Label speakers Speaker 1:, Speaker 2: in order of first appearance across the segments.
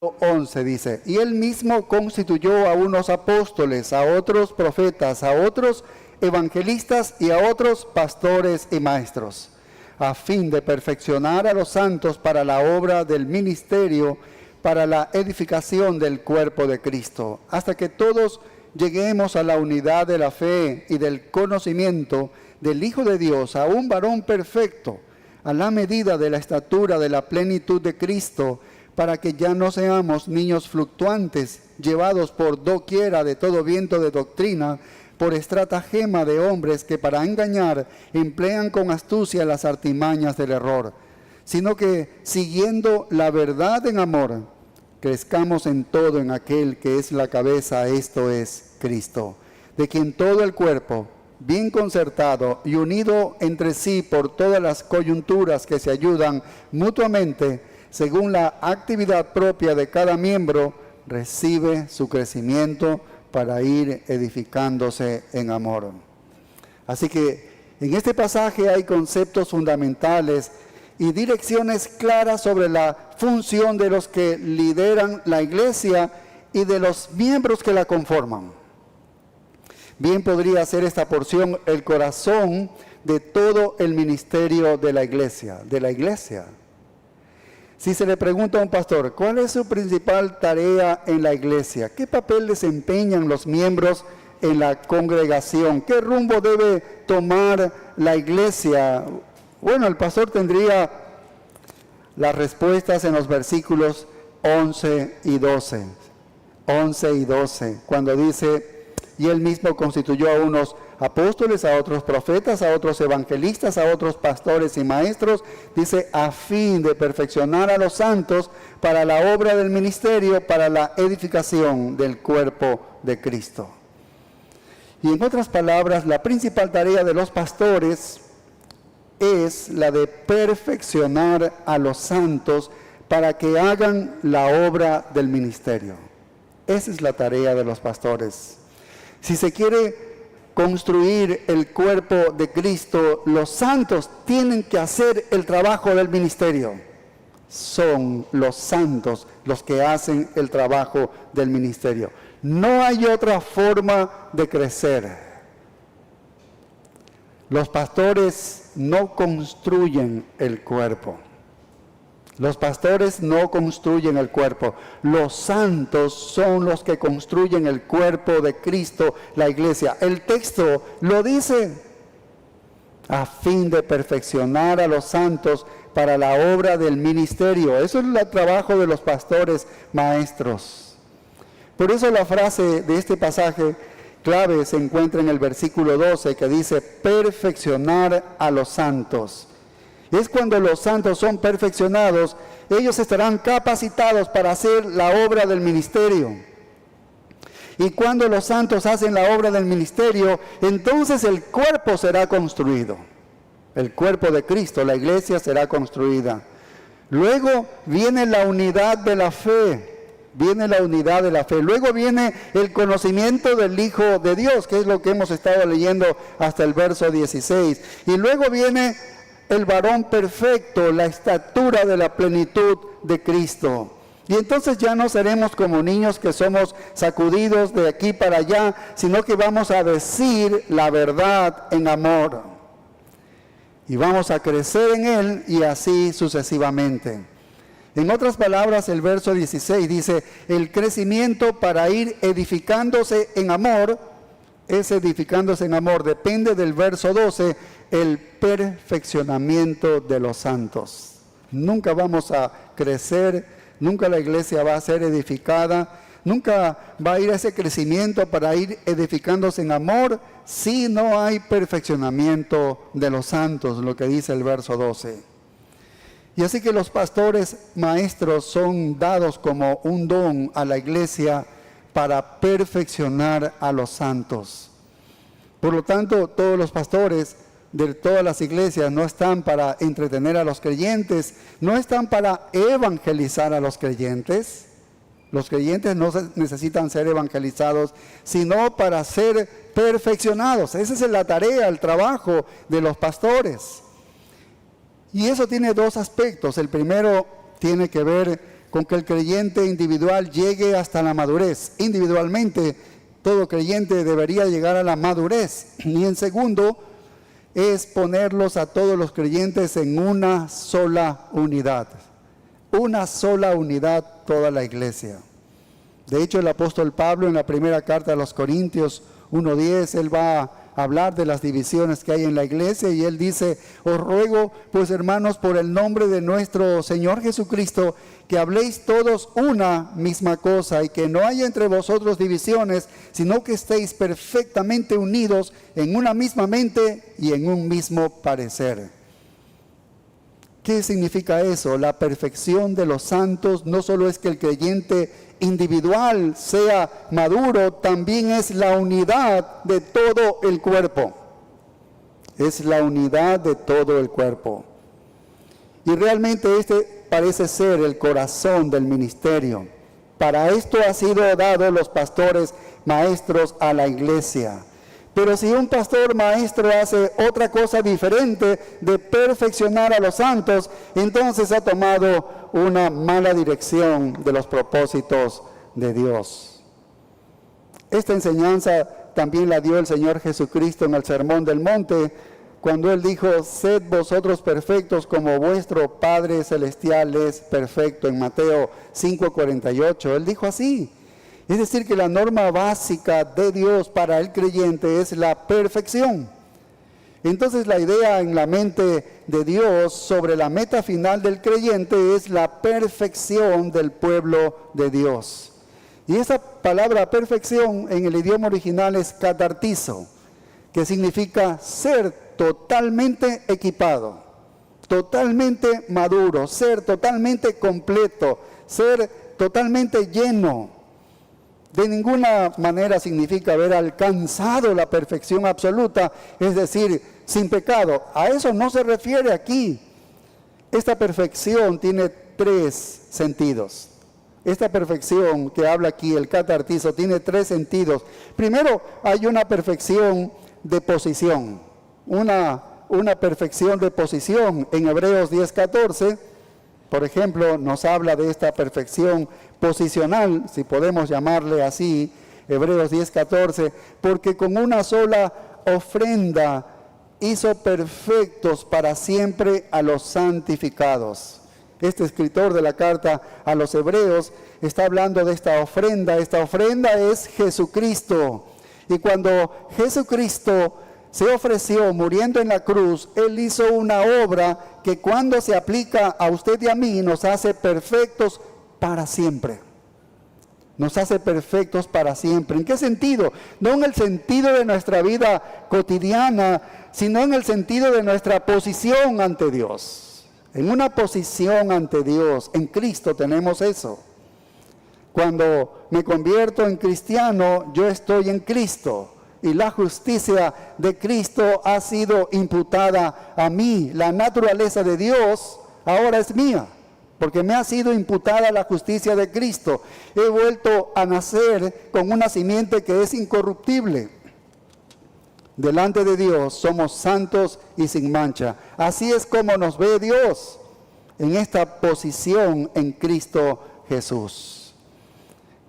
Speaker 1: 11 dice, y él mismo constituyó a unos apóstoles, a otros profetas, a otros evangelistas y a otros pastores y maestros, a fin de perfeccionar a los santos para la obra del ministerio, para la edificación del cuerpo de Cristo, hasta que todos lleguemos a la unidad de la fe y del conocimiento del Hijo de Dios, a un varón perfecto, a la medida de la estatura de la plenitud de Cristo, para que ya no seamos niños fluctuantes, llevados por doquiera de todo viento de doctrina, por estratagema de hombres que para engañar emplean con astucia las artimañas del error, sino que, siguiendo la verdad en amor, crezcamos en todo en aquel que es la cabeza, esto es Cristo, de quien todo el cuerpo, bien concertado y unido entre sí por todas las coyunturas que se ayudan mutuamente, según la actividad propia de cada miembro, recibe su crecimiento para ir edificándose en amor. Así que en este pasaje hay conceptos fundamentales y direcciones claras sobre la función de los que lideran la iglesia y de los miembros que la conforman. Bien podría ser esta porción el corazón de todo el ministerio de la iglesia. Si se le pregunta a un pastor, ¿cuál es su principal tarea en la iglesia? ¿Qué papel desempeñan los miembros en la congregación? ¿Qué rumbo debe tomar la iglesia? Bueno, el pastor tendría las respuestas en los versículos 11 y 12. 11 y 12, cuando dice, y él mismo constituyó a unos apóstoles, a otros profetas, a otros evangelistas, a otros pastores y maestros, dice, a fin de perfeccionar a los santos para la obra del ministerio, para la edificación del cuerpo de Cristo. Y en otras palabras, la principal tarea de los pastores es la de perfeccionar a los santos para que hagan la obra del ministerio. Esa es la tarea de los pastores. Si se quiere construir el cuerpo de Cristo, los santos tienen que hacer el trabajo del ministerio. Son los santos los que hacen el trabajo del ministerio. No hay otra forma de crecer. Los pastores no construyen el cuerpo. Los pastores no construyen el cuerpo. Los santos son los que construyen el cuerpo de Cristo, la iglesia. El texto lo dice, a fin de perfeccionar a los santos para la obra del ministerio. Eso es el trabajo de los pastores maestros. Por eso la frase de este pasaje clave se encuentra en el versículo 12, que dice, perfeccionar a los santos. Es cuando los santos son perfeccionados, ellos estarán capacitados para hacer la obra del ministerio. Y cuando los santos hacen la obra del ministerio, entonces el cuerpo será construido. El cuerpo de Cristo, la iglesia, será construida. Luego viene la unidad de la fe. Luego viene el conocimiento del Hijo de Dios, que es lo que hemos estado leyendo hasta el verso 16. Y luego viene el varón perfecto, la estatura de la plenitud de Cristo. Y entonces ya no seremos como niños que somos sacudidos de aquí para allá, sino que vamos a decir la verdad en amor. Y vamos a crecer en él y así sucesivamente. En otras palabras, el verso 16 dice, el crecimiento para ir edificándose en amor, ese edificándose en amor depende del verso 12, el perfeccionamiento de los santos. Nunca vamos a crecer, nunca la iglesia va a ser edificada, nunca va a ir a ese crecimiento para ir edificándose en amor si no hay perfeccionamiento de los santos, lo que dice el verso 12. Y así que los pastores maestros son dados como un don a la iglesia para perfeccionar a los santos. Por lo tanto, todos los pastores de todas las iglesias no están para entretener a los creyentes, no están para evangelizar a los creyentes. Los creyentes no necesitan ser evangelizados, sino para ser perfeccionados. Esa es la tarea, el trabajo de los pastores. Y eso tiene dos aspectos. El primero tiene que ver con que el creyente individual llegue hasta la madurez. Individualmente, todo creyente debería llegar a la madurez. Y en segundo, es ponerlos a todos los creyentes en una sola unidad. Una sola unidad, toda la iglesia. De hecho, el apóstol Pablo en la primera carta a los Corintios 1:10, él va a hablar de las divisiones que hay en la iglesia y él dice: os ruego pues, hermanos, por el nombre de nuestro Señor Jesucristo, que habléis todos una misma cosa y que no haya entre vosotros divisiones, sino que estéis perfectamente unidos en una misma mente y en un mismo parecer. ¿Qué significa eso? La perfección de los santos no solo es que el creyente individual sea maduro, también es la unidad de todo el cuerpo. Es la unidad de todo el cuerpo. Y realmente este parece ser el corazón del ministerio. Para esto ha sido dado los pastores maestros a la iglesia. Pero si un pastor maestro hace otra cosa diferente de perfeccionar a los santos, entonces ha tomado una mala dirección de los propósitos de Dios. Esta enseñanza también la dio el Señor Jesucristo en el Sermón del Monte, cuando Él dijo: sed vosotros perfectos como vuestro Padre Celestial es perfecto, en Mateo 5:48. Él dijo así. Es decir, que la norma básica de Dios para el creyente es la perfección. Entonces la idea en la mente de Dios sobre la meta final del creyente es la perfección del pueblo de Dios. Y esa palabra perfección en el idioma original es katartizo, que significa ser totalmente equipado, totalmente maduro, ser totalmente completo, ser totalmente lleno. De ninguna manera significa haber alcanzado la perfección absoluta, es decir, sin pecado. A eso no se refiere aquí. Esta perfección tiene tres sentidos. Esta perfección que habla aquí el katartizo tiene tres sentidos. Primero, hay una perfección de posición. Una perfección de posición. En Hebreos 10:14, por ejemplo, nos habla de esta perfección posicional, si podemos llamarle así, Hebreos 10:14, porque con una sola ofrenda hizo perfectos para siempre a los santificados. Este escritor de la carta a los Hebreos está hablando de esta ofrenda. Esta ofrenda es Jesucristo. Y cuando Jesucristo se ofreció muriendo en la cruz, Él hizo una obra que cuando se aplica a usted y a mí nos hace perfectos para siempre. Nos hace perfectos para siempre. ¿En qué sentido? No en el sentido de nuestra vida cotidiana, sino en el sentido de nuestra posición ante Dios. En una posición ante Dios, en Cristo tenemos eso. Cuando me convierto en cristiano, yo estoy en Cristo. Y la justicia de Cristo ha sido imputada a mí. La naturaleza de Dios ahora es mía, porque me ha sido imputada la justicia de Cristo. He vuelto a nacer con una simiente que es incorruptible. Delante de Dios somos santos y sin mancha. Así es como nos ve Dios, en esta posición en Cristo Jesús.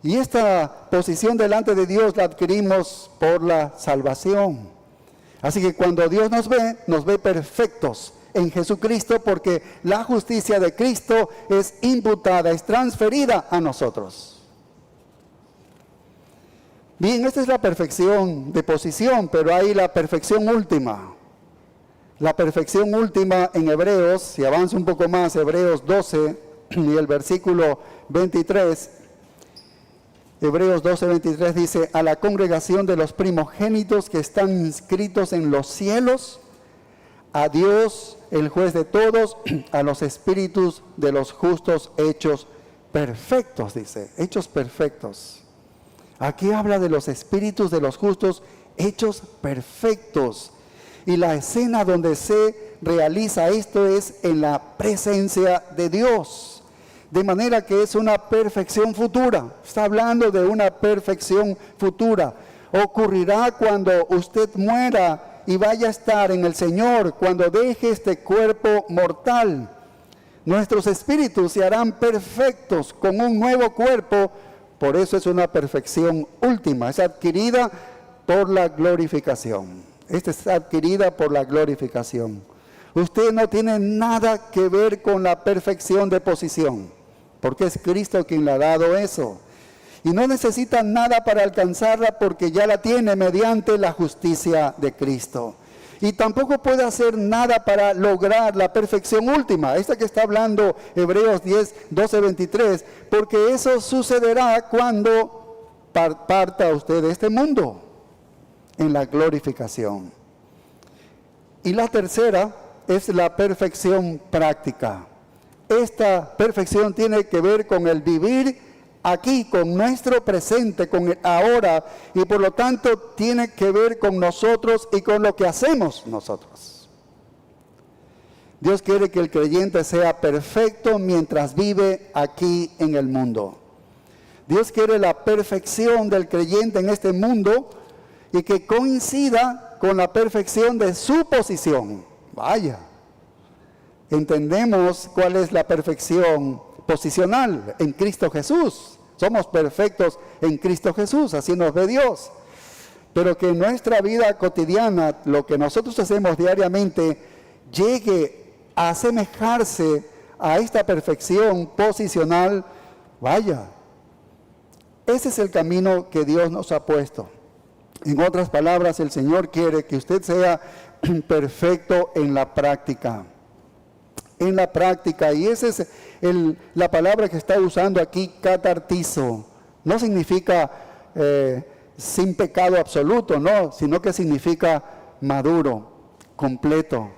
Speaker 1: Y esta posición delante de Dios la adquirimos por la salvación. Así que cuando Dios nos ve perfectos en Jesucristo, porque la justicia de Cristo es imputada, es transferida a nosotros. Bien, esta es la perfección de posición, pero hay la perfección última. La perfección última en Hebreos, si avanza un poco más, Hebreos 12 y el versículo 23, Hebreos 12:23 dice: a la congregación de los primogénitos que están inscritos en los cielos, a Dios, el juez de todos, a los espíritus de los justos hechos perfectos, dice, hechos perfectos. Aquí habla de los espíritus de los justos hechos perfectos. Y la escena donde se realiza esto es en la presencia de Dios. De manera que es una perfección futura. Está hablando de una perfección futura. Ocurrirá cuando usted muera y vaya a estar en el Señor, cuando deje este cuerpo mortal. Nuestros espíritus se harán perfectos con un nuevo cuerpo. Por eso es una perfección última, es adquirida por la glorificación. Esta es adquirida por la glorificación. Usted no tiene nada que ver con la perfección de posición, porque es Cristo quien le ha dado eso. Y no necesita nada para alcanzarla porque ya la tiene mediante la justicia de Cristo. Y tampoco puede hacer nada para lograr la perfección última, esta que está hablando Hebreos 10, 12, 23, porque eso sucederá cuando parta usted de este mundo, en la glorificación. Y la tercera es la perfección práctica. Esta perfección tiene que ver con el vivir aquí, con nuestro presente, con el ahora, y por lo tanto tiene que ver con nosotros y con lo que hacemos nosotros. Dios quiere que el creyente sea perfecto mientras vive aquí en el mundo. Dios quiere la perfección del creyente en este mundo y que coincida con la perfección de su posición. Vaya, entendemos cuál es la perfección posicional en Cristo Jesús. Somos perfectos en Cristo Jesús, así nos ve Dios. Pero que en nuestra vida cotidiana, lo que nosotros hacemos diariamente, llegue a asemejarse a esta perfección posicional. Vaya, ese es el camino que Dios nos ha puesto. En otras palabras, el Señor quiere que usted sea perfecto en la práctica. En la práctica, y esa es la palabra que está usando aquí, catartizo. No significa sin pecado absoluto, no, sino que significa maduro, completo,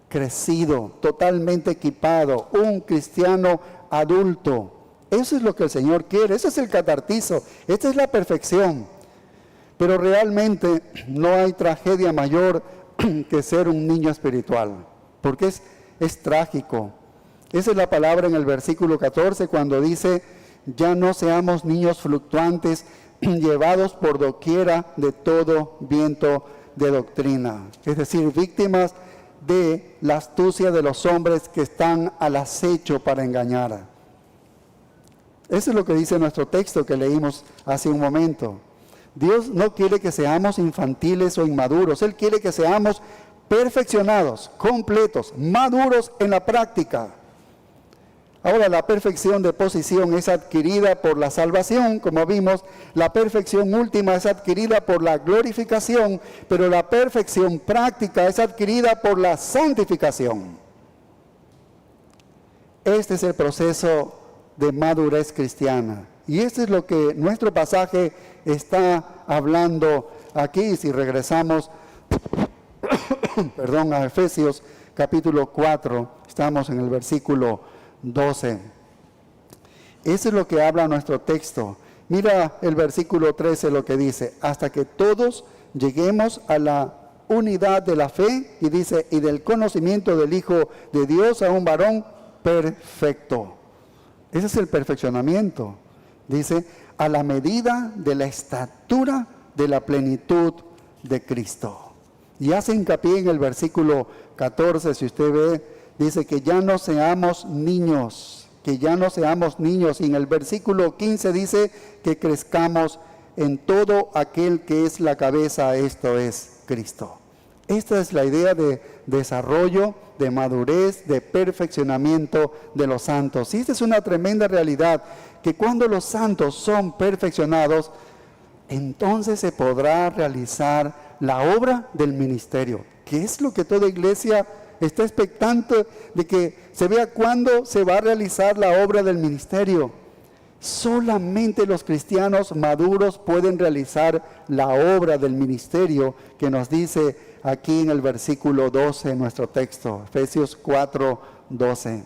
Speaker 1: crecido, totalmente equipado, un cristiano adulto. Eso es lo que el Señor quiere, eso es el catartizo, esta es la perfección. Pero realmente no hay tragedia mayor que ser un niño espiritual, porque es trágico. Esa es la palabra en el versículo 14 cuando dice: ya no seamos niños fluctuantes, llevados por doquiera de todo viento de doctrina. Es decir, víctimas de la astucia de los hombres que están al acecho para engañar. Eso es lo que dice nuestro texto que leímos hace un momento. Dios no quiere que seamos infantiles o inmaduros. Él quiere que seamos perfeccionados, completos, maduros en la práctica. Ahora, la perfección de posición es adquirida por la salvación, como vimos. La perfección última es adquirida por la glorificación, pero la perfección práctica es adquirida por la santificación. Este es el proceso de madurez cristiana. Y esto es lo que nuestro pasaje está hablando aquí. Si regresamos a Efesios capítulo 4, estamos en el versículo 12. Eso es lo que habla nuestro texto. Mira el versículo 13 lo que dice: hasta que todos lleguemos a la unidad de la fe, y dice, y del conocimiento del Hijo de Dios, a un varón perfecto. Ese es el perfeccionamiento. Dice, a la medida de la estatura de la plenitud de Cristo. Y hace hincapié en el versículo 14, si usted ve, dice que ya no seamos niños, Y en el versículo 15 dice que crezcamos en todo aquel que es la cabeza, esto es Cristo. Esta es la idea de desarrollo, de madurez, de perfeccionamiento de los santos. Y esta es una tremenda realidad, que cuando los santos son perfeccionados, entonces se podrá realizar la obra del ministerio, que es lo que toda iglesia está expectante de que se vea cuándo se va a realizar la obra del ministerio. Solamente los cristianos maduros pueden realizar la obra del ministerio que nos dice aquí en el versículo 12 en nuestro texto, Efesios 4, 12.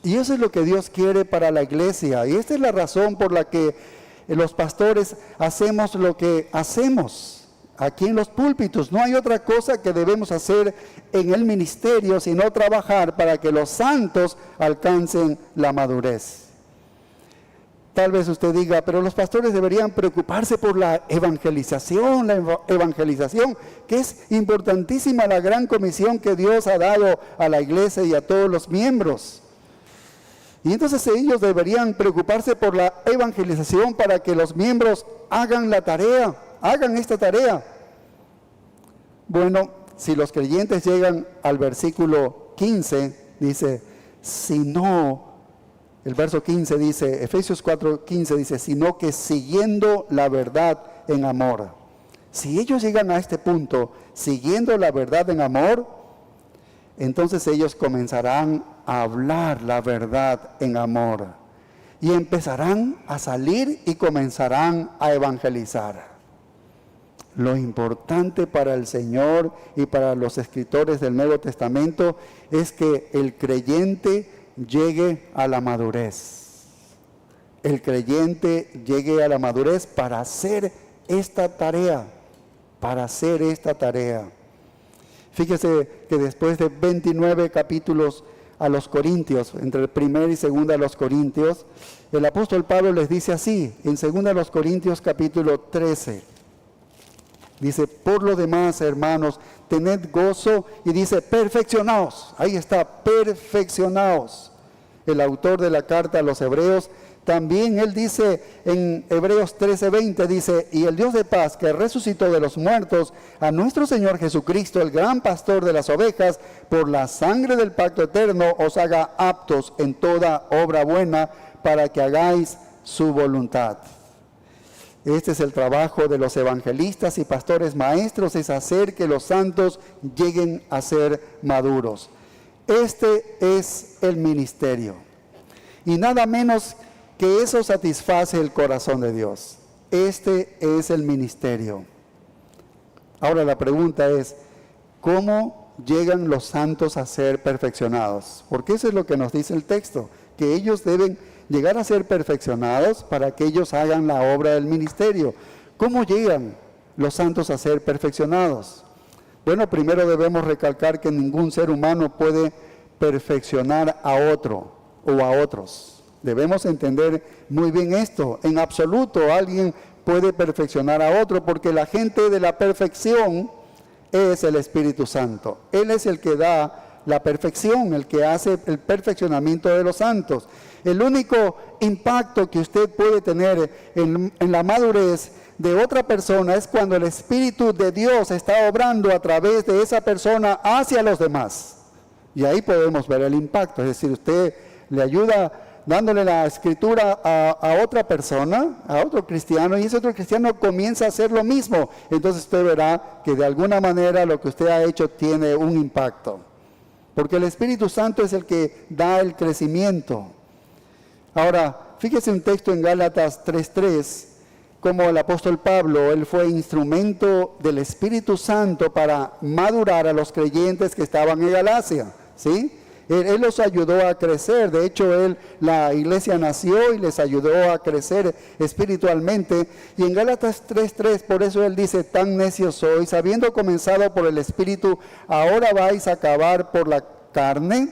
Speaker 1: Y eso es lo que Dios quiere para la iglesia, y esta es la razón por la que los pastores hacemos lo que hacemos aquí en los púlpitos. No hay otra cosa que debemos hacer en el ministerio sino trabajar para que los santos alcancen la madurez. Tal vez usted diga, pero los pastores deberían preocuparse por la evangelización, que es importantísima, la gran comisión que Dios ha dado a la iglesia y a todos los miembros. Y entonces ellos deberían preocuparse por la evangelización para que los miembros hagan la tarea, hagan esta tarea. Bueno, si los creyentes llegan al versículo 15, dice, si no, el verso 15 dice, Efesios 4:15 dice, sino que siguiendo la verdad en amor. Si ellos llegan a este punto, siguiendo la verdad en amor, entonces ellos comenzarán a hablar la verdad en amor y empezarán a salir y comenzarán a evangelizar. Lo importante para el Señor y para los escritores del Nuevo Testamento es que el creyente llegue a la madurez. El creyente llegue a la madurez para hacer esta tarea, Fíjese que después de 29 capítulos a los Corintios, entre el 1 y 2 de los Corintios, el apóstol Pablo les dice así, en 2 de los Corintios capítulo 13, dice, por lo demás, hermanos, tened gozo, y dice, perfeccionaos, ahí está, perfeccionaos. El autor de la carta a los Hebreos, también él dice en Hebreos 13:20, dice, y el Dios de paz que resucitó de los muertos a nuestro Señor Jesucristo, el gran pastor de las ovejas, por la sangre del pacto eterno, os haga aptos en toda obra buena para que hagáis su voluntad. Este es el trabajo de los evangelistas y pastores maestros, es hacer que los santos lleguen a ser maduros. Este es el ministerio. Y nada menos que eso satisface el corazón de Dios. Este es el ministerio. Ahora la pregunta es, ¿cómo llegan los santos a ser perfeccionados? Porque eso es lo que nos dice el texto, que ellos deben llegar a ser perfeccionados para que ellos hagan la obra del ministerio. ¿Cómo llegan los santos a ser perfeccionados? Bueno, primero debemos recalcar que ningún ser humano puede perfeccionar a otro o a otros. Debemos entender muy bien esto. En absoluto alguien puede perfeccionar a otro, porque la agente de la perfección es el Espíritu Santo. Él es el que da la perfección, el que hace el perfeccionamiento de los santos. El único impacto que usted puede tener en la madurez de otra persona es cuando el Espíritu de Dios está obrando a través de esa persona hacia los demás. Y ahí podemos ver el impacto. Es decir, usted le ayuda dándole la escritura a otra persona, a otro cristiano, y ese otro cristiano comienza a hacer lo mismo. Entonces usted verá que de alguna manera lo que usted ha hecho tiene un impacto. Porque el Espíritu Santo es el que da el crecimiento. Ahora, fíjese un texto en Gálatas 3:3, como el apóstol Pablo, él fue instrumento del Espíritu Santo para madurar a los creyentes que estaban en Galacia, ¿sí? Él los ayudó a crecer. De hecho, la iglesia nació y les ayudó a crecer espiritualmente. Y en Gálatas 3:3, por eso él dice, tan necios sois, habiendo comenzado por el Espíritu, ahora vais a acabar por la carne.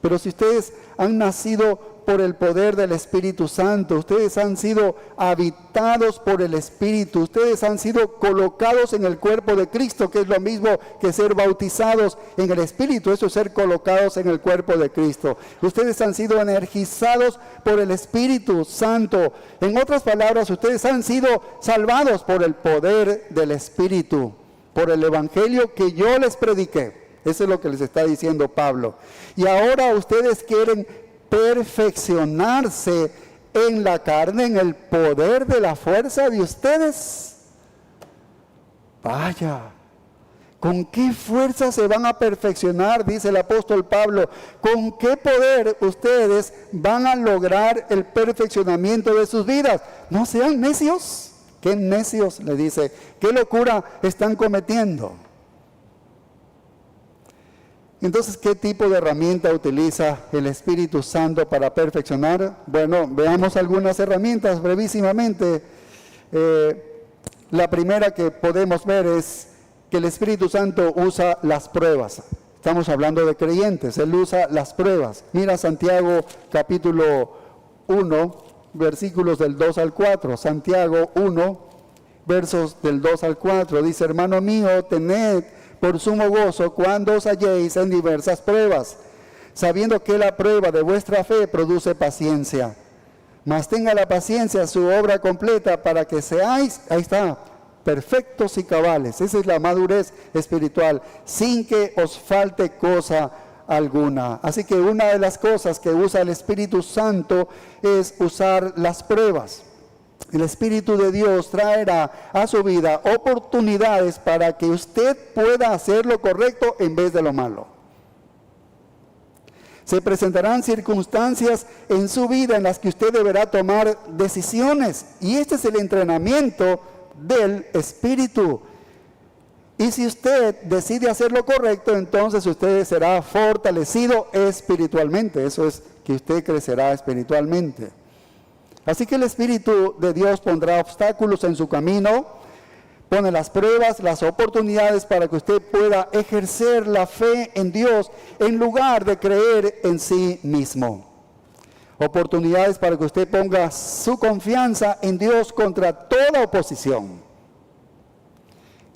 Speaker 1: Pero si ustedes han nacido por el poder del Espíritu Santo, ustedes han sido habitados por el Espíritu, ustedes han sido colocados en el cuerpo de Cristo, que es lo mismo que ser bautizados en el Espíritu, eso es ser colocados en el cuerpo de Cristo. Ustedes han sido energizados por el Espíritu Santo. En otras palabras, ustedes han sido salvados por el poder del Espíritu, por el Evangelio que yo les prediqué. Eso es lo que les está diciendo Pablo. Y ahora ustedes quieren perfeccionarse en la carne, en el poder de la fuerza de ustedes. Vaya, ¿con qué fuerza se van a perfeccionar? Dice el apóstol Pablo. ¿Con qué poder ustedes van a lograr el perfeccionamiento de sus vidas? No sean necios. ¿Qué necios? Le dice. ¿Qué locura están cometiendo? Entonces, ¿qué tipo de herramienta utiliza el Espíritu Santo para perfeccionar? Bueno, veamos algunas herramientas brevísimamente. La primera que podemos ver es que el Espíritu Santo usa las pruebas. Estamos hablando de creyentes, Él usa las pruebas. Mira Santiago capítulo 1, versículos del 2 al 4. Santiago 1, versos del 2 al 4. Dice, hermano mío, tened por sumo gozo cuando os halléis en diversas pruebas, sabiendo que la prueba de vuestra fe produce paciencia. Mas tenga la paciencia su obra completa para que seáis, ahí está, perfectos y cabales. Esa es la madurez espiritual, sin que os falte cosa alguna. Así que una de las cosas que usa el Espíritu Santo es usar las pruebas. El Espíritu de Dios traerá a su vida oportunidades para que usted pueda hacer lo correcto en vez de lo malo. Se presentarán circunstancias en su vida en las que usted deberá tomar decisiones. Y este es el entrenamiento del Espíritu. Y si usted decide hacer lo correcto, entonces usted será fortalecido espiritualmente. Eso es que usted crecerá espiritualmente. Así que el Espíritu de Dios pondrá obstáculos en su camino, pone las pruebas, las oportunidades para que usted pueda ejercer la fe en Dios en lugar de creer en sí mismo. Oportunidades para que usted ponga su confianza en Dios contra toda oposición.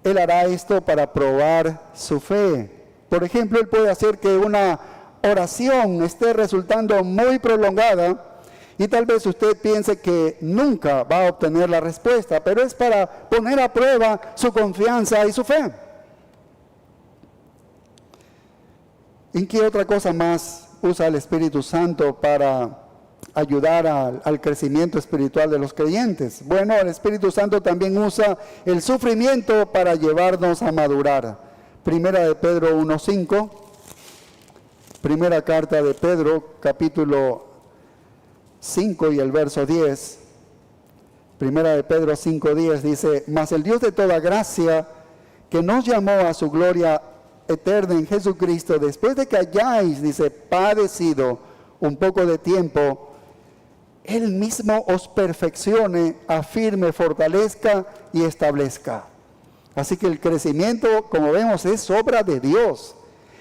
Speaker 1: Él hará esto para probar su fe. Por ejemplo, Él puede hacer que una oración esté resultando muy prolongada y tal vez usted piense que nunca va a obtener la respuesta, pero es para poner a prueba su confianza y su fe. ¿En qué otra cosa más usa el Espíritu Santo para ayudar al crecimiento espiritual de los creyentes? Bueno, el Espíritu Santo también usa el sufrimiento para llevarnos a madurar. Primera de Pedro 1:5, primera carta de Pedro, capítulo 5 y el verso 10, primera de Pedro 5:10 dice: mas el Dios de toda gracia, que nos llamó a su gloria eterna en Jesucristo, después de que hayáis, dice, padecido un poco de tiempo, Él mismo os perfeccione, afirme, fortalezca y establezca. Así que el crecimiento, como vemos, es obra de Dios.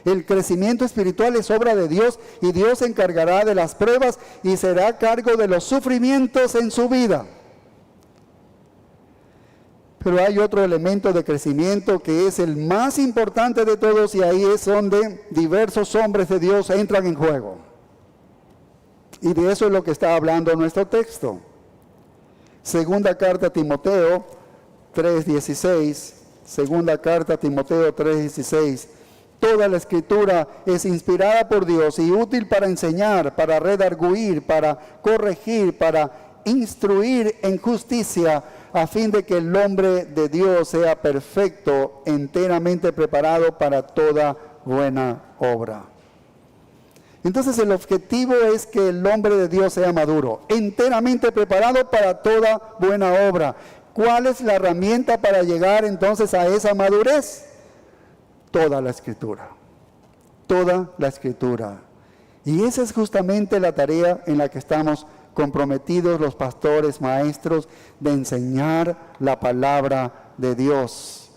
Speaker 1: El crecimiento espiritual es obra de Dios y Dios se encargará de las pruebas y será a cargo de los sufrimientos en su vida. Pero hay otro elemento de crecimiento que es el más importante de todos y ahí es donde diversos hombres de Dios entran en juego. Y de eso es lo que está hablando nuestro texto. Segunda carta a Timoteo 3:16, segunda carta a Timoteo 3:16. Toda la Escritura es inspirada por Dios y útil para enseñar, para redarguir, para corregir, para instruir en justicia, a fin de que el hombre de Dios sea perfecto, enteramente preparado para toda buena obra. Entonces el objetivo es que el hombre de Dios sea maduro, enteramente preparado para toda buena obra. ¿Cuál es la herramienta para llegar entonces a esa madurez? Toda la Escritura, toda la Escritura. Y esa es justamente la tarea en la que estamos comprometidos los pastores, maestros, de enseñar la palabra de Dios.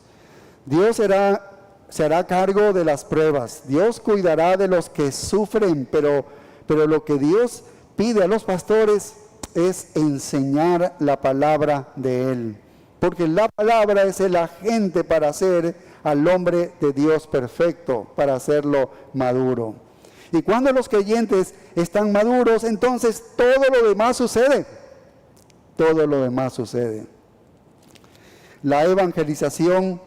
Speaker 1: Dios se hará cargo de las pruebas, Dios cuidará de los que sufren, pero lo que Dios pide a los pastores es enseñar la palabra de Él. Porque la palabra es el agente para hacer al hombre de Dios perfecto, para hacerlo maduro. Y cuando los creyentes están maduros, entonces todo lo demás sucede. Todo lo demás sucede. La evangelización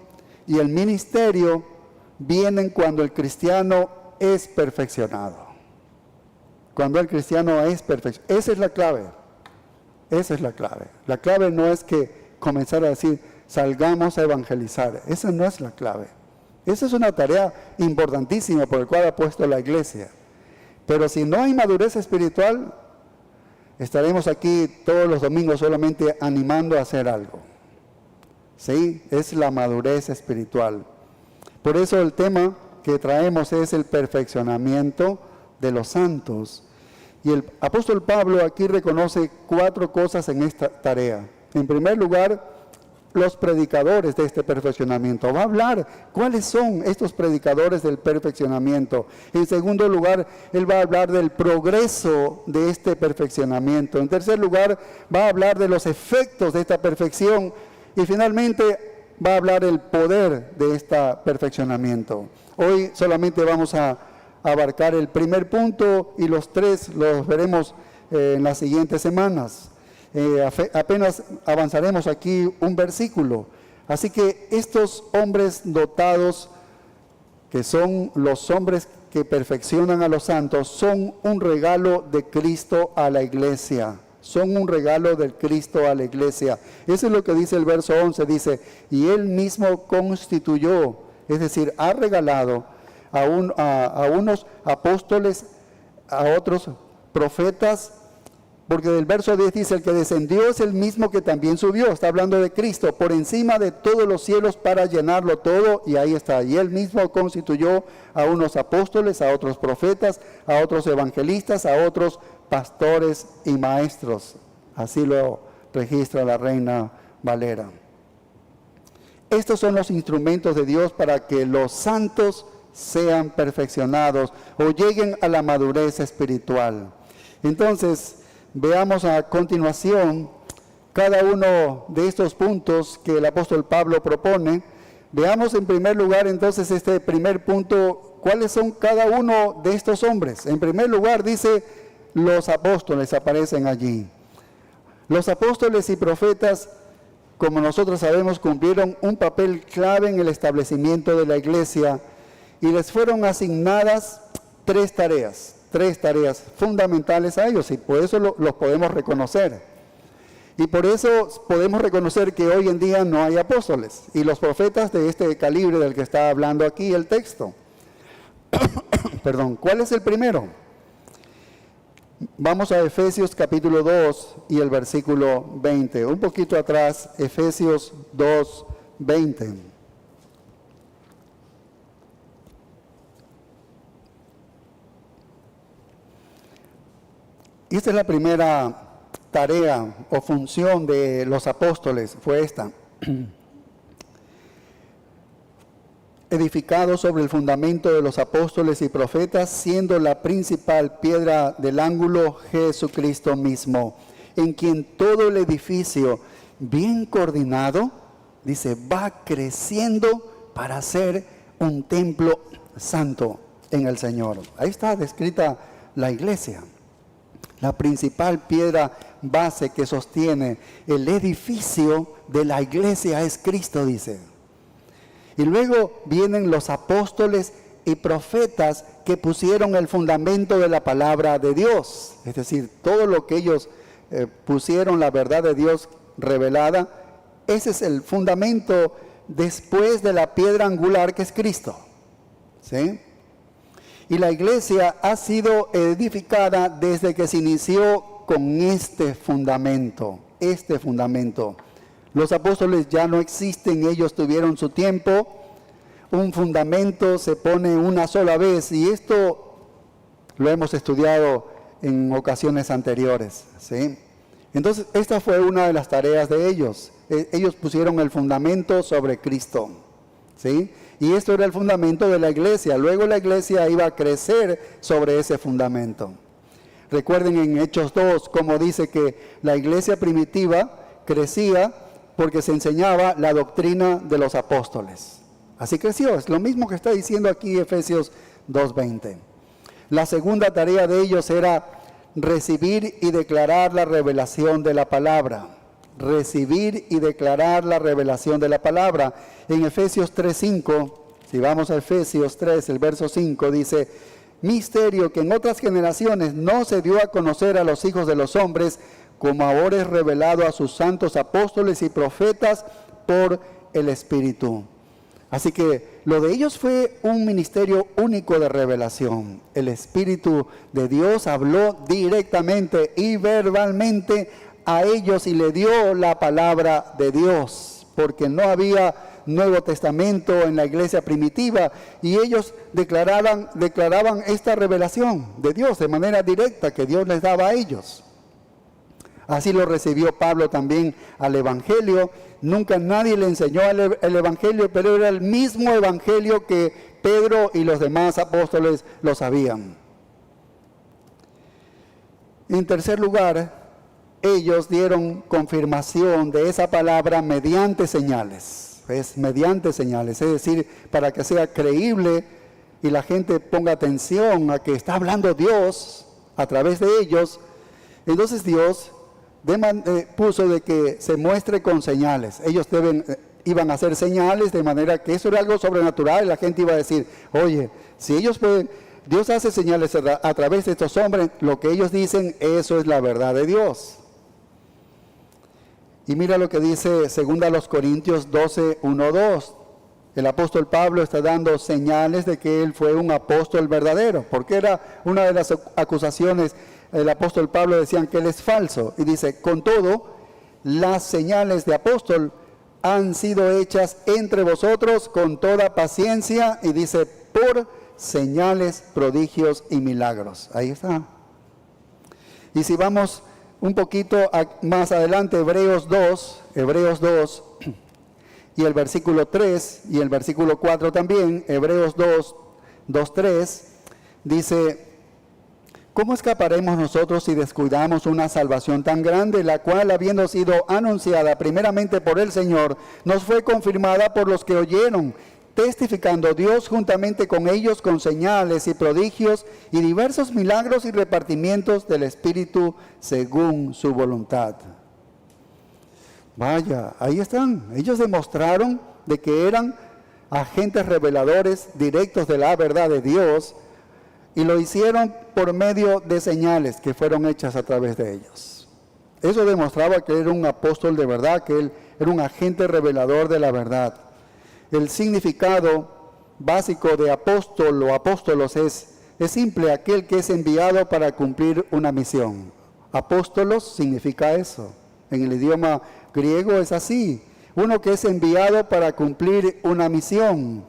Speaker 1: y el ministerio vienen cuando el cristiano es perfeccionado. Cuando el cristiano es perfeccionado. Esa es la clave. Esa es la clave. La clave no es que comenzar a decir, salgamos a evangelizar. Esa no es la clave. Esa es una tarea importantísima por la cual ha puesto la iglesia. Pero si no hay madurez espiritual, estaremos aquí todos los domingos solamente animando a hacer algo. ¿Sí? Es la madurez espiritual. Por eso el tema que traemos es el perfeccionamiento de los santos. Y el apóstol Pablo aquí reconoce 4 cosas en esta tarea. En primer lugar, los predicadores de este perfeccionamiento. Va a hablar cuáles son estos predicadores del perfeccionamiento. En segundo lugar, él va a hablar del progreso de este perfeccionamiento. En tercer lugar, va a hablar de los efectos de esta perfección. Y finalmente, va a hablar del poder de este perfeccionamiento. Hoy solamente vamos a abarcar el primer punto y los tres los veremos en las siguientes semanas. Apenas avanzaremos aquí un versículo. Así que estos hombres dotados, que son los hombres que perfeccionan a los santos, son un regalo de Cristo a la iglesia. Son un regalo del Cristo a la iglesia. Eso es lo que dice el verso 11, dice, y Él mismo constituyó, es decir, ha regalado a unos apóstoles, a otros profetas, porque del verso 10 dice, el que descendió es el mismo que también subió, está hablando de Cristo, por encima de todos los cielos para llenarlo todo, y ahí está, y Él mismo constituyó a unos apóstoles, a otros profetas, a otros evangelistas, a otros pastores y maestros. Así lo registra la Reina Valera. Estos son los instrumentos de Dios para que los santos sean perfeccionados o lleguen a la madurez espiritual. Entonces, veamos a continuación cada uno de estos puntos que el apóstol Pablo propone. Veamos en primer lugar entonces este primer punto, cuáles son cada uno de estos hombres. En primer lugar dice, los apóstoles aparecen allí. Los apóstoles y profetas, como nosotros sabemos, cumplieron un papel clave en el establecimiento de la iglesia y les fueron asignadas tres tareas fundamentales a ellos, y por eso los podemos reconocer. Y por eso podemos reconocer que hoy en día no hay apóstoles y los profetas de este calibre del que está hablando aquí el texto. Perdón, ¿cuál es el primero? Vamos a Efesios capítulo 2 y el versículo 20. Un poquito atrás, Efesios 2, 20. Y esta es la primera tarea o función de los apóstoles, fue esta. Edificado sobre el fundamento de los apóstoles y profetas, siendo la principal piedra del ángulo Jesucristo mismo, en quien todo el edificio bien coordinado, dice, va creciendo para ser un templo santo en el Señor. Ahí está descrita la iglesia. La principal piedra base que sostiene el edificio de la iglesia es Cristo, dice. Y luego vienen los apóstoles y profetas que pusieron el fundamento de la palabra de Dios. Es decir, todo lo que ellos pusieron, la verdad de Dios revelada, ese es el fundamento después de la piedra angular que es Cristo. ¿Sí? Y la iglesia ha sido edificada desde que se inició con este fundamento. Los apóstoles ya no existen, ellos tuvieron su tiempo. Un fundamento se pone una sola vez y esto lo hemos estudiado en ocasiones anteriores, ¿sí? Entonces, esta fue una de las tareas de ellos. Ellos pusieron el fundamento sobre Cristo, ¿sí? Y esto era el fundamento de la iglesia. Luego la iglesia iba a crecer sobre ese fundamento. Recuerden en Hechos 2 cómo dice que la iglesia primitiva crecía porque se enseñaba la doctrina de los apóstoles. Así creció, es lo mismo que está diciendo aquí Efesios 2:20. La segunda tarea de ellos era recibir y declarar la revelación de la palabra. Recibir y declarar la revelación de la palabra. En Efesios 3:5, si vamos a Efesios 3, el verso 5, dice, misterio que en otras generaciones no se dio a conocer a los hijos de los hombres, como ahora es revelado a sus santos apóstoles y profetas por el Espíritu. Así que lo de ellos fue un ministerio único de revelación. El Espíritu de Dios habló directamente y verbalmente a ellos y le dio la palabra de Dios, porque no había Nuevo Testamento en la iglesia primitiva y ellos declaraban esta revelación de Dios de manera directa que Dios les daba a ellos. Así lo recibió Pablo también al Evangelio. Nunca nadie le enseñó el Evangelio, pero era el mismo Evangelio que Pedro y los demás apóstoles lo sabían. En tercer lugar, ellos dieron confirmación de esa palabra mediante señales. Mediante señales, es decir, para que sea creíble y la gente ponga atención a que está hablando Dios a través de ellos, entonces Dios puso de que se muestre con señales. Ellos iban a hacer señales, de manera que eso era algo sobrenatural, y la gente iba a decir, oye, si ellos pueden, Dios hace señales a través de estos hombres, lo que ellos dicen, eso es la verdad de Dios. Y mira lo que dice 2 Corintios 12, 1, 2. El apóstol Pablo está dando señales de que él fue un apóstol verdadero, porque era una de las acusaciones. El apóstol Pablo decían que él es falso, y dice, con todo, las señales de apóstol han sido hechas entre vosotros con toda paciencia, y dice, por señales, prodigios y milagros. Ahí está. Y si vamos un poquito más adelante, Hebreos 2, y el versículo 3, y el versículo 4 también, Hebreos 2, 3, dice, ¿cómo escaparemos nosotros si descuidamos una salvación tan grande, la cual, habiendo sido anunciada primeramente por el Señor, nos fue confirmada por los que oyeron, testificando Dios juntamente con ellos con señales y prodigios y diversos milagros y repartimientos del Espíritu según su voluntad? Vaya, ahí están. Ellos demostraron de que eran agentes reveladores directos de la verdad de Dios, y lo hicieron por medio de señales que fueron hechas a través de ellos. Eso demostraba que era un apóstol de verdad, que él era un agente revelador de la verdad. El significado básico de apóstol o apóstolos es simple, aquel que es enviado para cumplir una misión. Apóstolos significa eso. En el idioma griego es así, uno que es enviado para cumplir una misión.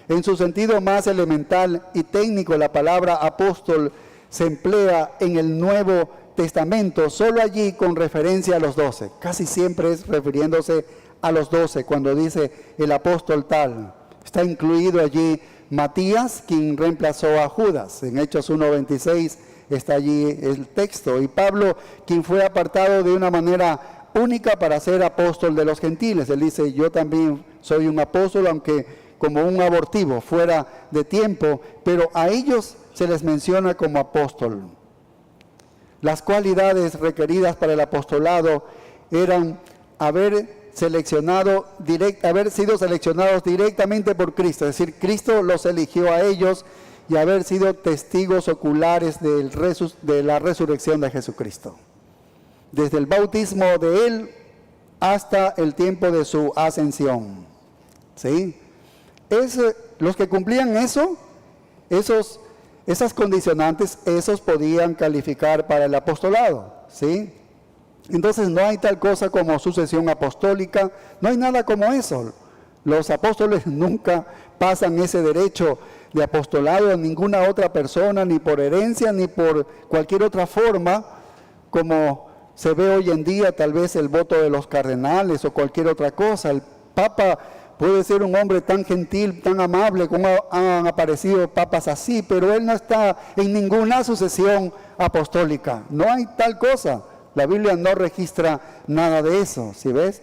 Speaker 1: En su sentido más elemental y técnico, la palabra apóstol se emplea en el Nuevo Testamento solo allí con referencia a los 12. Casi siempre es refiriéndose a los 12 cuando dice el apóstol tal. Está incluido allí Matías, quien reemplazó a Judas. En Hechos 1:26 está allí el texto. Y Pablo, quien fue apartado de una manera única para ser apóstol de los gentiles. Él dice, yo también soy un apóstol, aunque como un abortivo, fuera de tiempo, pero a ellos se les menciona como apóstol. Las cualidades requeridas para el apostolado eran haber sido seleccionados directamente por Cristo, es decir, Cristo los eligió a ellos, y haber sido testigos oculares de la resurrección de Jesucristo. Desde el bautismo de Él hasta el tiempo de su ascensión. ¿Sí? Los que cumplían esas condicionantes, esos podían calificar para el apostolado, ¿sí? Entonces no hay tal cosa como sucesión apostólica, no hay nada como eso. Los apóstoles nunca pasan ese derecho de apostolado a ninguna otra persona, ni por herencia, ni por cualquier otra forma, como se ve hoy en día, tal vez el voto de los cardenales o cualquier otra cosa. El Papa puede ser un hombre tan gentil, tan amable, como han aparecido papas así, pero él no está en ninguna sucesión apostólica. No hay tal cosa. La Biblia no registra nada de eso, ¿sí ves?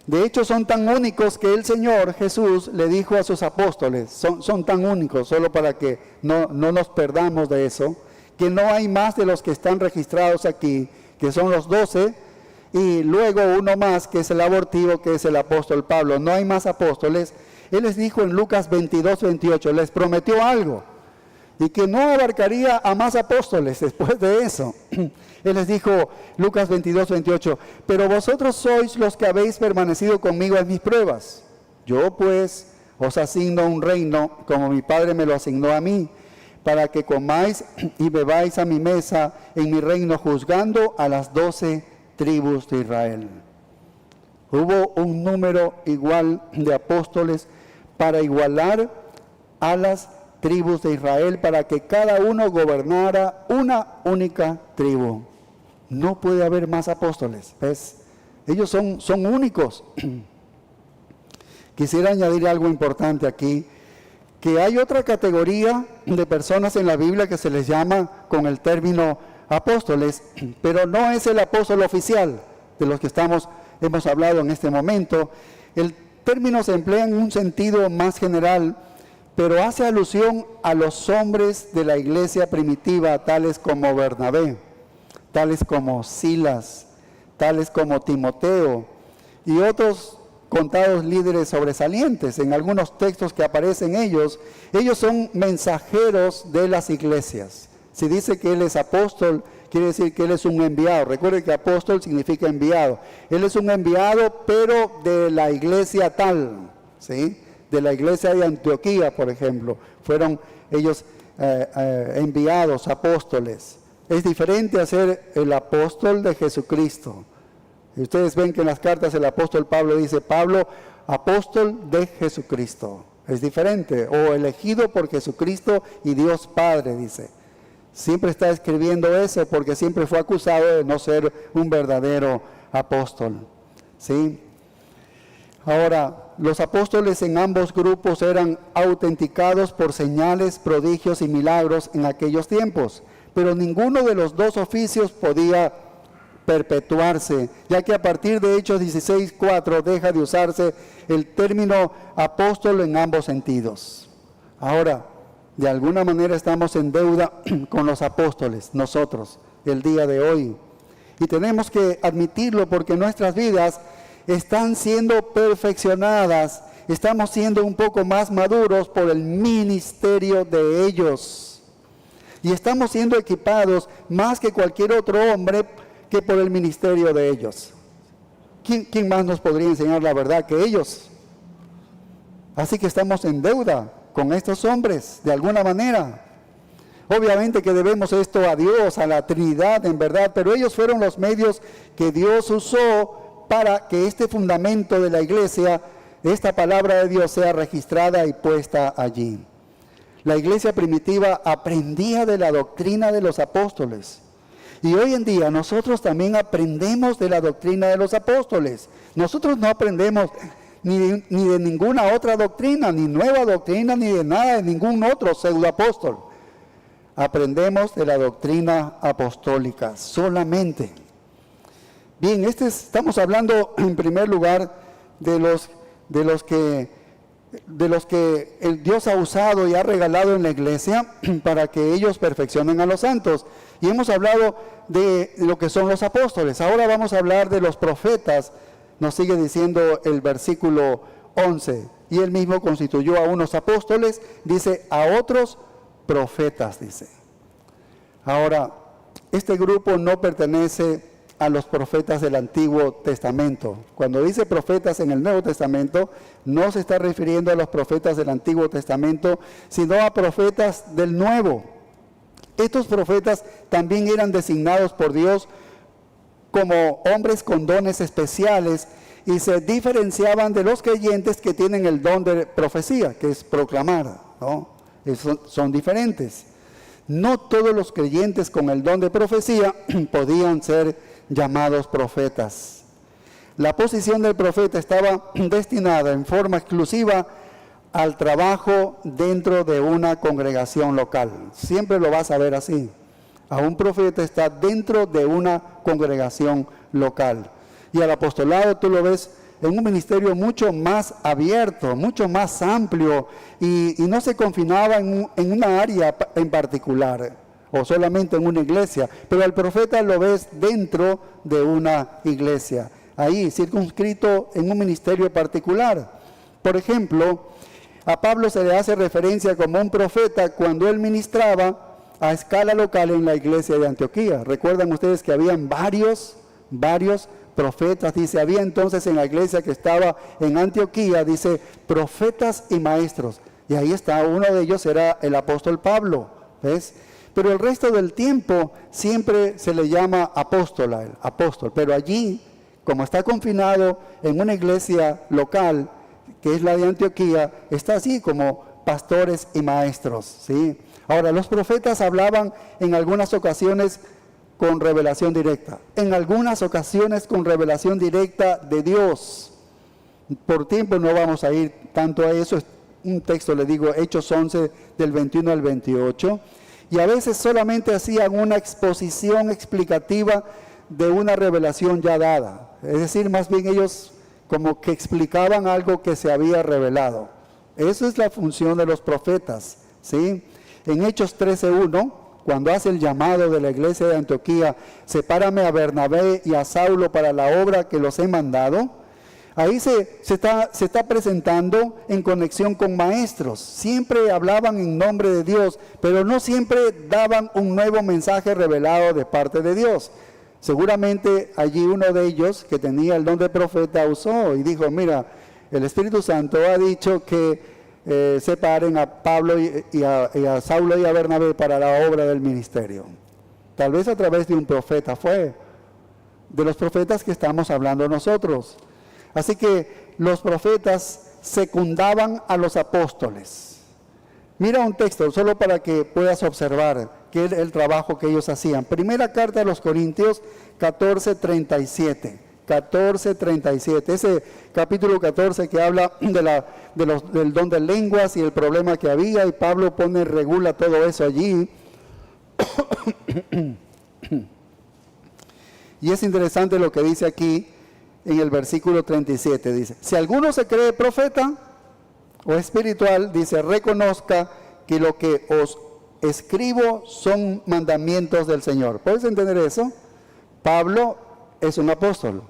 Speaker 1: De hecho, son tan únicos que el Señor Jesús le dijo a sus apóstoles, son tan únicos, solo para que no nos perdamos de eso, que no hay más de los que están registrados aquí, que son los 12, y luego uno más, que es el abortivo, que es el apóstol Pablo. No hay más apóstoles. Él les dijo en Lucas 22:28, les prometió algo, y que no abarcaría a más apóstoles después de eso. Él les dijo, Lucas 22:28, pero vosotros sois los que habéis permanecido conmigo en mis pruebas. Yo pues os asigno un reino, como mi Padre me lo asignó a mí, para que comáis y bebáis a mi mesa en mi reino, juzgando a las 12 tribus de Israel. Hubo un número igual de apóstoles para igualar a las tribus de Israel, para que cada uno gobernara una única tribu. No puede haber más apóstoles, ¿ves? Ellos son únicos. Quisiera añadir algo importante aquí, que hay otra categoría de personas en la Biblia que se les llama con el término apóstoles, pero no es el apóstol oficial de los que hemos hablado en este momento. El término se emplea en un sentido más general pero hace alusión a los hombres de la iglesia primitiva, tales como Bernabé, tales como Silas, tales como Timoteo y otros contados líderes sobresalientes. En algunos textos que aparecen ellos son mensajeros de las iglesias. Si dice que él es apóstol, quiere decir que él es un enviado. Recuerde que apóstol significa enviado. Él es un enviado, pero de la iglesia tal, ¿sí? De la iglesia de Antioquía, por ejemplo. Fueron ellos enviados, apóstoles. Es diferente a ser el apóstol de Jesucristo. Y ustedes ven que en las cartas el apóstol Pablo dice, Pablo, apóstol de Jesucristo. Es diferente, o elegido por Jesucristo y Dios Padre, dice. Siempre está escribiendo eso porque siempre fue acusado de no ser un verdadero apóstol, ¿sí? Ahora, los apóstoles en ambos grupos eran autenticados por señales, prodigios y milagros en aquellos tiempos, pero ninguno de los dos oficios podía perpetuarse, ya que a partir de Hechos 16:4 deja de usarse el término apóstol en ambos sentidos. Ahora, de alguna manera estamos en deuda con los apóstoles, nosotros, el día de hoy. Y tenemos que admitirlo porque nuestras vidas están siendo perfeccionadas, estamos siendo un poco más maduros por el ministerio de ellos. Y estamos siendo equipados más que cualquier otro hombre que por el ministerio de ellos. ¿Quién más nos podría enseñar la verdad que ellos? Así que estamos en deuda con estos hombres, de alguna manera. Obviamente que debemos esto a Dios, a la Trinidad, en verdad, pero ellos fueron los medios que Dios usó para que este fundamento de la iglesia, esta palabra de Dios, sea registrada y puesta allí. La iglesia primitiva aprendía de la doctrina de los apóstoles. Y hoy en día nosotros también aprendemos de la doctrina de los apóstoles. Nosotros no aprendemos ni de ninguna otra doctrina, ni nueva doctrina, ni de nada, de ningún otro pseudoapóstol. Aprendemos de la doctrina apostólica solamente. Bien, estamos hablando en primer lugar de los que el Dios ha usado y ha regalado en la iglesia para que ellos perfeccionen a los santos. Y hemos hablado de lo que son los apóstoles. Ahora vamos a hablar de los profetas. Nos sigue diciendo el versículo 11. Y él mismo constituyó a unos apóstoles, dice, a otros profetas, dice. Ahora, este grupo no pertenece a los profetas del Antiguo Testamento. Cuando dice profetas en el Nuevo Testamento, no se está refiriendo a los profetas del Antiguo Testamento, sino a profetas del Nuevo. Estos profetas también eran designados por Dios como hombres con dones especiales y se diferenciaban de los creyentes que tienen el don de profecía, que es proclamar, ¿no? Son diferentes. No todos los creyentes con el don de profecía podían ser llamados profetas. La posición del profeta estaba destinada en forma exclusiva al trabajo dentro de una congregación local. Siempre lo vas a ver así. A un profeta está dentro de una congregación local. Y al apostolado tú lo ves en un ministerio mucho más abierto, mucho más amplio, y no se confinaba en una área en particular, o solamente en una iglesia, pero al profeta lo ves dentro de una iglesia, ahí circunscrito en un ministerio particular. Por ejemplo, a Pablo se le hace referencia como un profeta cuando él ministraba a escala local en la iglesia de Antioquía. Recuerdan ustedes que habían varios profetas, dice, había entonces en la iglesia que estaba en Antioquía, dice, profetas y maestros. Y ahí está, uno de ellos era el apóstol Pablo, ¿ves? Pero el resto del tiempo siempre se le llama apóstol, pero allí, como está confinado en una iglesia local, que es la de Antioquía, está así como pastores y maestros, ¿sí? Ahora, los profetas hablaban en algunas ocasiones con revelación directa, en algunas ocasiones con revelación directa de Dios. Por tiempo no vamos a ir tanto a eso, es un texto, le digo, Hechos 11, del 21 al 28, y a veces solamente hacían una exposición explicativa de una revelación ya dada, es decir, más bien ellos como que explicaban algo que se había revelado. Esa es la función de los profetas, ¿sí? En Hechos 13:1, cuando hace el llamado de la iglesia de Antioquía, sepárame a Bernabé y a Saulo para la obra que los he mandado, ahí se está presentando en conexión con maestros. Siempre hablaban en nombre de Dios, pero no siempre daban un nuevo mensaje revelado de parte de Dios. Seguramente allí uno de ellos, que tenía el don de profeta, usó y dijo, mira, el Espíritu Santo ha dicho que separen a Pablo y a Saulo y a Bernabé para la obra del ministerio. Tal vez a través de un profeta fue, de los profetas que estamos hablando nosotros. Así que los profetas secundaban a los apóstoles. Mira un texto, solo para que puedas observar qué es el trabajo que ellos hacían. Primera carta a los Corintios 14:37. 14:37, ese capítulo 14 que habla del don de lenguas y el problema que había, y Pablo regula todo eso allí. Y es interesante lo que dice aquí en el versículo 37, dice, si alguno se cree profeta o espiritual, dice, reconozca que lo que os escribo son mandamientos del Señor. ¿Puedes entender eso? Pablo es un apóstol.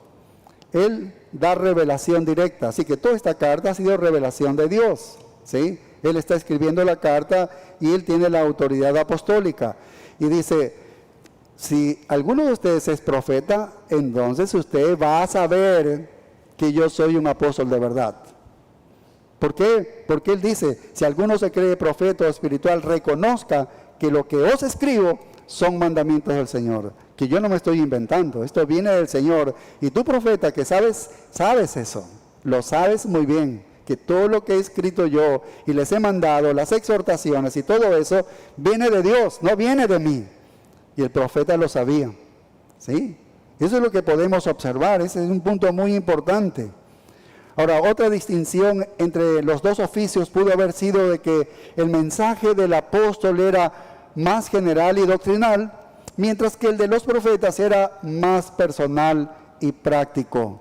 Speaker 1: Él da revelación directa, así que toda esta carta ha sido revelación de Dios, ¿sí? Él está escribiendo la carta y él tiene la autoridad apostólica. Y dice, si alguno de ustedes es profeta, entonces usted va a saber que yo soy un apóstol de verdad. ¿Por qué? Porque él dice, si alguno se cree profeta o espiritual, reconozca que lo que os escribo son mandamientos del Señor, que yo no me estoy inventando, esto viene del Señor. Y tú, profeta, que sabes eso, lo sabes muy bien, que todo lo que he escrito yo y les he mandado, las exhortaciones y todo eso, viene de Dios, no viene de mí. Y el profeta lo sabía, ¿sí? Eso es lo que podemos observar, ese es un punto muy importante. Ahora, otra distinción entre los dos oficios pudo haber sido de que el mensaje del apóstol era más general y doctrinal, mientras que el de los profetas era más personal y práctico.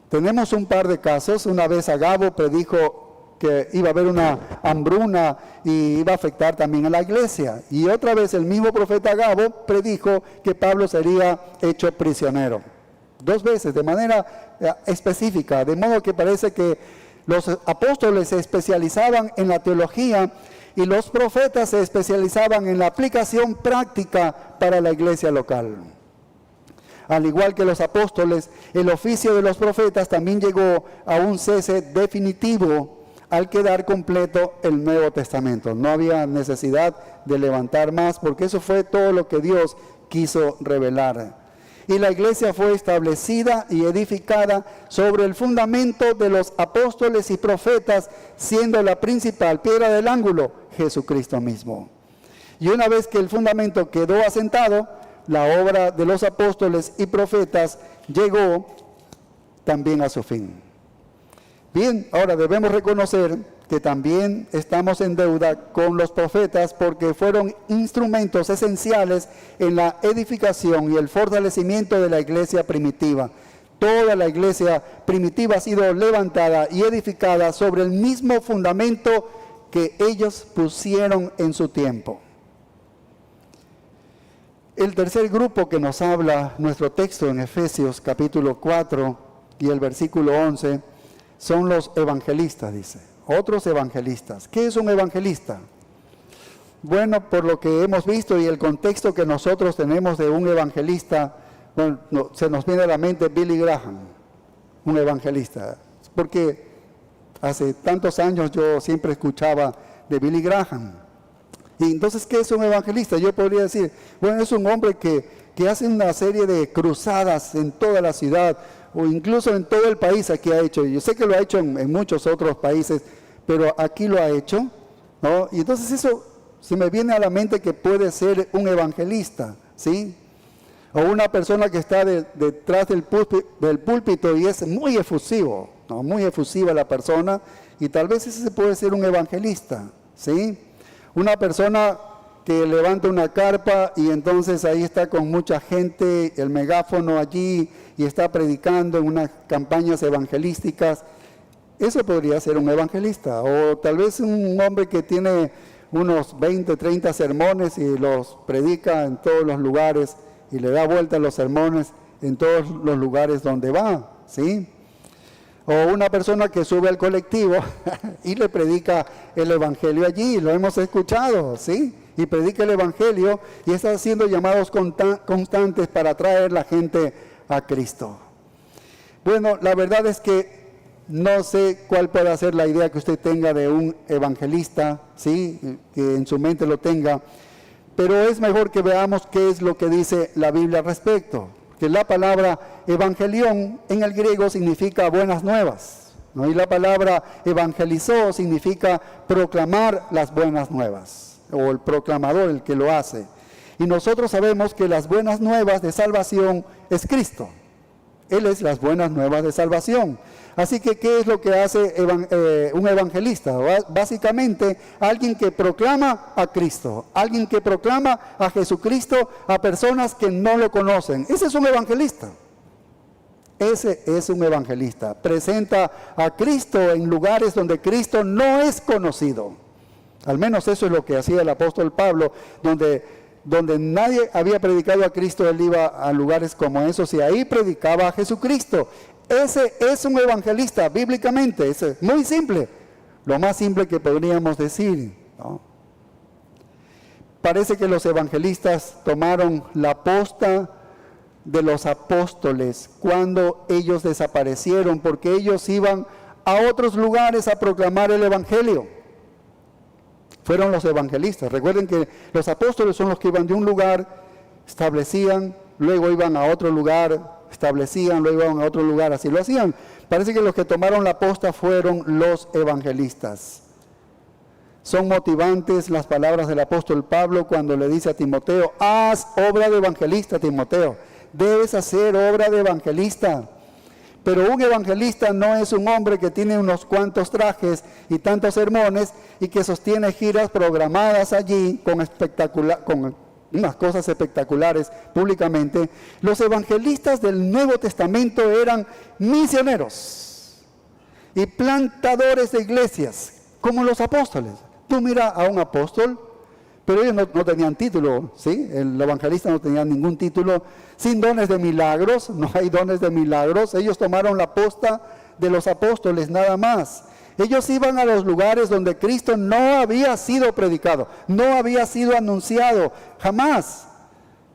Speaker 1: Tenemos un par de casos. Una vez Agabo predijo que iba a haber una hambruna y iba a afectar también a la iglesia. Y otra vez el mismo profeta Agabo predijo que Pablo sería hecho prisionero. Dos veces, de manera específica, de modo que parece que los apóstoles se especializaban en la teología y los profetas se especializaban en la aplicación práctica para la iglesia local. Al igual que los apóstoles, el oficio de los profetas también llegó a un cese definitivo al quedar completo el Nuevo Testamento. No había necesidad de levantar más, porque eso fue todo lo que Dios quiso revelar. Y la iglesia fue establecida y edificada sobre el fundamento de los apóstoles y profetas, siendo la principal piedra del ángulo Jesucristo mismo. Y una vez que el fundamento quedó asentado, la obra de los apóstoles y profetas llegó también a su fin. Bien, ahora debemos reconocer que también estamos en deuda con los profetas porque fueron instrumentos esenciales en la edificación y el fortalecimiento de la iglesia primitiva. Toda la iglesia primitiva ha sido levantada y edificada sobre el mismo fundamento que ellos pusieron en su tiempo. El tercer grupo que nos habla nuestro texto en Efesios capítulo 4 y el versículo 11 son los evangelistas, dice. Otros evangelistas. ¿Qué es un evangelista? Bueno, por lo que hemos visto y el contexto que nosotros tenemos de un evangelista, bueno, se nos viene a la mente Billy Graham, un evangelista. Porque hace tantos años yo siempre escuchaba de Billy Graham. Y entonces, ¿qué es un evangelista? Yo podría decir, bueno, es un hombre que hace una serie de cruzadas en toda la ciudad, o incluso en todo el país aquí ha hecho. Yo sé que lo ha hecho en muchos otros países, pero aquí lo ha hecho, ¿no? Y entonces eso se me viene a la mente que puede ser un evangelista, ¿sí? O una persona que está detrás del púlpito y es muy efusivo, ¿no? Muy efusiva la persona, y tal vez ese puede ser un evangelista, ¿sí? Una persona que levanta una carpa y entonces ahí está con mucha gente, el megáfono allí, y está predicando en unas campañas evangelísticas. Eso podría ser un evangelista, o tal vez un hombre que tiene unos 20, 30 sermones y los predica en todos los lugares y le da vuelta a los sermones en todos los lugares donde va, ¿sí? O una persona que sube al colectivo y le predica el evangelio allí, lo hemos escuchado, ¿sí? Y predica el evangelio y está haciendo llamados constantes para traer la gente a Cristo. Bueno, la verdad es que no sé cuál puede ser la idea que usted tenga de un evangelista, ¿sí? Que en su mente lo tenga, pero es mejor que veamos qué es lo que dice la Biblia al respecto. Que la palabra evangelión en el griego significa buenas nuevas, ¿no? Y la palabra evangelizó significa proclamar las buenas nuevas, o el proclamador, el que lo hace. Y nosotros sabemos que las buenas nuevas de salvación es Cristo. Él es las buenas nuevas de salvación. Así que, ¿qué es lo que hace un evangelista? Básicamente, alguien que proclama a Cristo, alguien que proclama a Jesucristo a personas que no lo conocen. Ese es un evangelista. Ese es un evangelista. Presenta a Cristo en lugares donde Cristo no es conocido. Al menos eso es lo que hacía el apóstol Pablo, donde nadie había predicado a Cristo, él iba a lugares como esos y ahí predicaba a Jesucristo. Ese es un evangelista bíblicamente, es muy simple, lo más simple que podríamos decir, ¿no? Parece que los evangelistas tomaron la posta de los apóstoles cuando ellos desaparecieron, porque ellos iban a otros lugares a proclamar el evangelio. Fueron los evangelistas. Recuerden que los apóstoles son los que iban de un lugar, establecían, luego iban a otro lugar, establecían, luego iban a otro lugar, así lo hacían. Parece que los que tomaron la posta fueron los evangelistas. Son motivantes las palabras del apóstol Pablo cuando le dice a Timoteo: haz obra de evangelista, Timoteo. Debes hacer obra de evangelista. Pero un evangelista no es un hombre que tiene unos cuantos trajes y tantos sermones y que sostiene giras programadas allí con unas cosas espectaculares públicamente. Los evangelistas del Nuevo Testamento eran misioneros y plantadores de iglesias, como los apóstoles. Tú mira a un apóstol, pero ellos no tenían título, ¿sí? El evangelista no tenía ningún título, sin dones de milagros, no hay dones de milagros. Ellos tomaron la posta de los apóstoles nada más. Ellos iban a los lugares donde Cristo no había sido predicado, no había sido anunciado, jamás.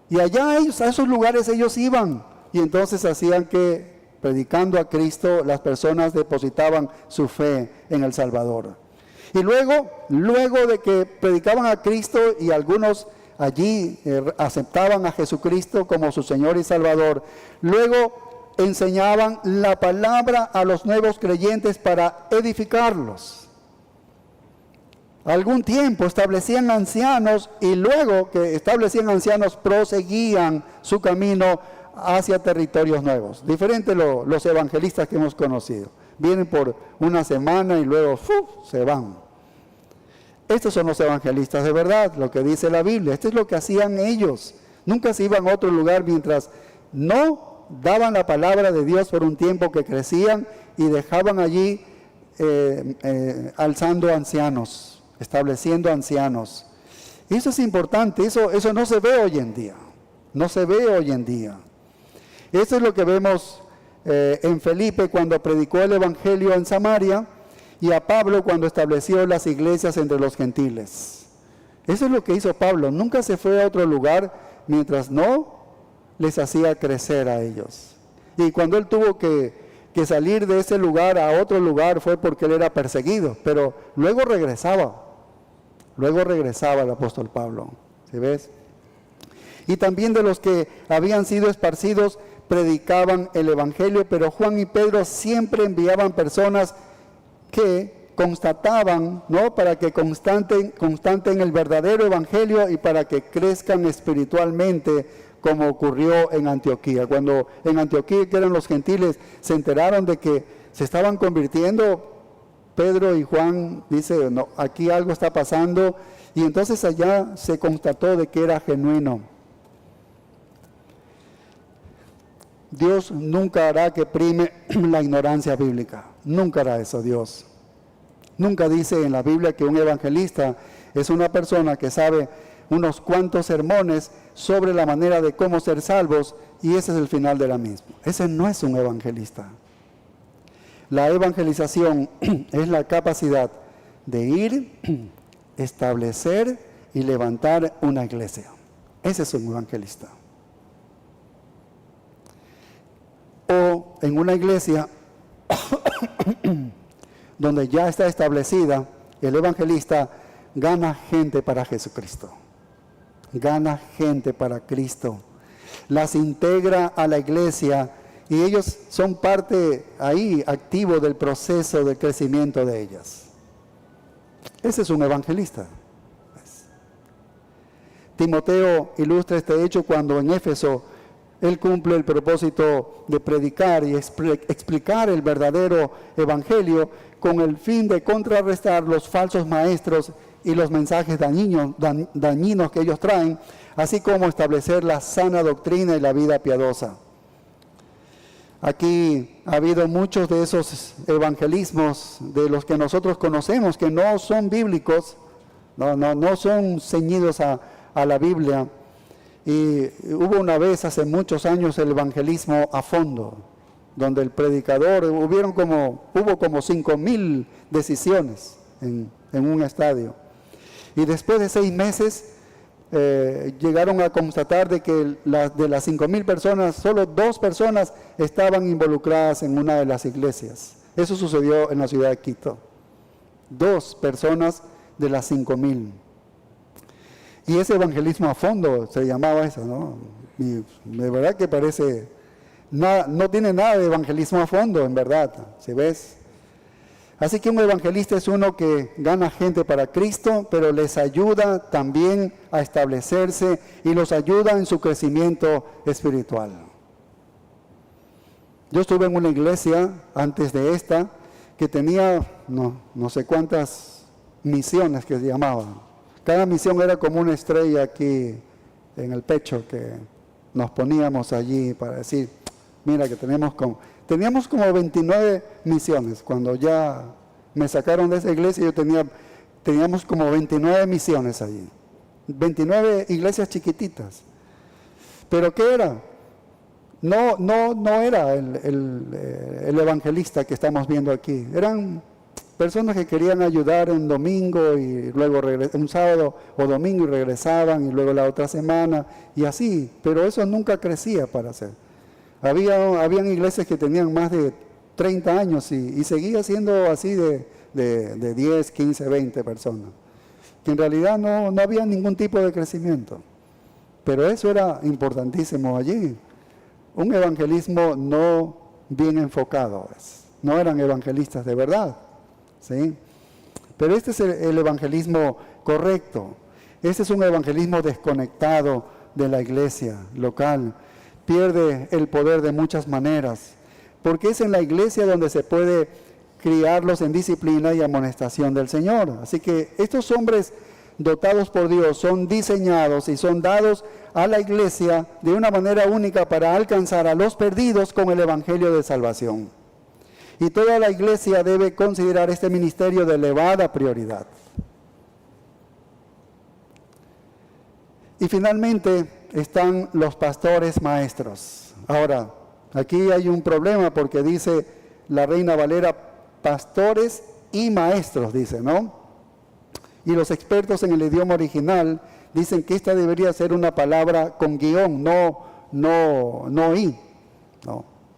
Speaker 1: Y allá a esos lugares ellos iban. Y entonces hacían que, predicando a Cristo, las personas depositaban su fe en el Salvador. Y luego de que predicaban a Cristo y algunos allí aceptaban a Jesucristo como su Señor y Salvador, luego enseñaban la palabra a los nuevos creyentes para edificarlos. Algún tiempo establecían ancianos y luego que establecían ancianos proseguían su camino hacia territorios nuevos. Diferente los evangelistas que hemos conocido. Vienen por una semana y luego se van. Estos son los evangelistas de verdad, lo que dice la Biblia. Esto es lo que hacían ellos. Nunca se iban a otro lugar mientras no daban la palabra de Dios por un tiempo que crecían y dejaban allí alzando ancianos, estableciendo ancianos. Y eso es importante, eso no se ve hoy en día. No se ve hoy en día. Eso es lo que vemos en Felipe cuando predicó el evangelio en Samaria, y a Pablo cuando estableció las iglesias entre los gentiles. Eso es lo que hizo Pablo. Nunca se fue a otro lugar mientras no les hacía crecer a ellos. Y cuando él tuvo que salir de ese lugar a otro lugar fue porque él era perseguido. Pero luego regresaba. Luego regresaba el apóstol Pablo. ¿Sí ves? Y también de los que habían sido esparcidos predicaban el evangelio, pero Juan y Pedro siempre enviaban personas que constataban, ¿no? Para que constanten el verdadero evangelio y para que crezcan espiritualmente, como ocurrió en Antioquía. Cuando en Antioquía, que eran los gentiles, se enteraron de que se estaban convirtiendo, Pedro y Juan dice, no, aquí algo está pasando, y entonces allá se constató de que era genuino. Dios nunca hará que prime la ignorancia bíblica. Nunca hará eso Dios. Nunca dice en la Biblia que un evangelista es una persona que sabe unos cuantos sermones sobre la manera de cómo ser salvos y ese es el final de la misma. Ese no es un evangelista. La evangelización es la capacidad de ir, establecer y levantar una iglesia. Ese es un evangelista. O en una iglesia donde ya está establecida, el evangelista gana gente para Jesucristo. Gana gente para Cristo. Las integra a la iglesia y ellos son parte ahí activo del proceso de crecimiento de ellas. Ese es un evangelista. Timoteo ilustra este hecho cuando en Éfeso él cumple el propósito de predicar y explicar el verdadero evangelio con el fin de contrarrestar los falsos maestros y los mensajes dañinos que ellos traen, así como establecer la sana doctrina y la vida piadosa. Aquí ha habido muchos de esos evangelismos de los que nosotros conocemos que no son bíblicos, no son ceñidos a la Biblia. Y hubo una vez hace muchos años el evangelismo a fondo, donde el predicador, hubo como 5,000 decisiones en un estadio. Y después de 6 meses llegaron a constatar de que de las 5,000 personas, solo 2 personas estaban involucradas en una de las iglesias. Eso sucedió en la ciudad de Quito. 2 personas de las 5,000. Y ese evangelismo a fondo se llamaba eso, ¿no? Y de verdad que parece, no tiene nada de evangelismo a fondo, en verdad, ¿sí ves? Así que un evangelista es uno que gana gente para Cristo, pero les ayuda también a establecerse y los ayuda en su crecimiento espiritual. Yo estuve en una iglesia antes de esta que tenía no sé cuántas misiones que se llamaban. Cada misión era como una estrella aquí en el pecho que nos poníamos allí para decir, mira que teníamos como 29 misiones. Cuando ya me sacaron de esa iglesia, teníamos como 29 misiones allí. 29 iglesias chiquititas. ¿Pero qué era? No era el evangelista que estamos viendo aquí. Eran personas que querían ayudar un domingo y luego un sábado o domingo y regresaban y luego la otra semana y así, pero eso nunca crecía para hacer. Habían iglesias que tenían más de 30 años y seguía siendo así de 10, 15, 20 personas, que en realidad no había ningún tipo de crecimiento, pero eso era importantísimo allí. Un evangelismo no bien enfocado, no eran evangelistas de verdad. ¿Sí? Pero este es el evangelismo correcto. Este es un evangelismo desconectado de la iglesia local. Pierde el poder de muchas maneras, porque es en la iglesia donde se puede criarlos en disciplina y amonestación del Señor. Así que estos hombres dotados por Dios son diseñados y son dados a la iglesia de una manera única para alcanzar a los perdidos con el evangelio de salvación. Y toda la iglesia debe considerar este ministerio de elevada prioridad. Y finalmente están los pastores maestros. Ahora, aquí hay un problema porque dice la Reina Valera, pastores y maestros, dice, ¿no? Y los expertos en el idioma original dicen que esta debería ser una palabra con guión, no i,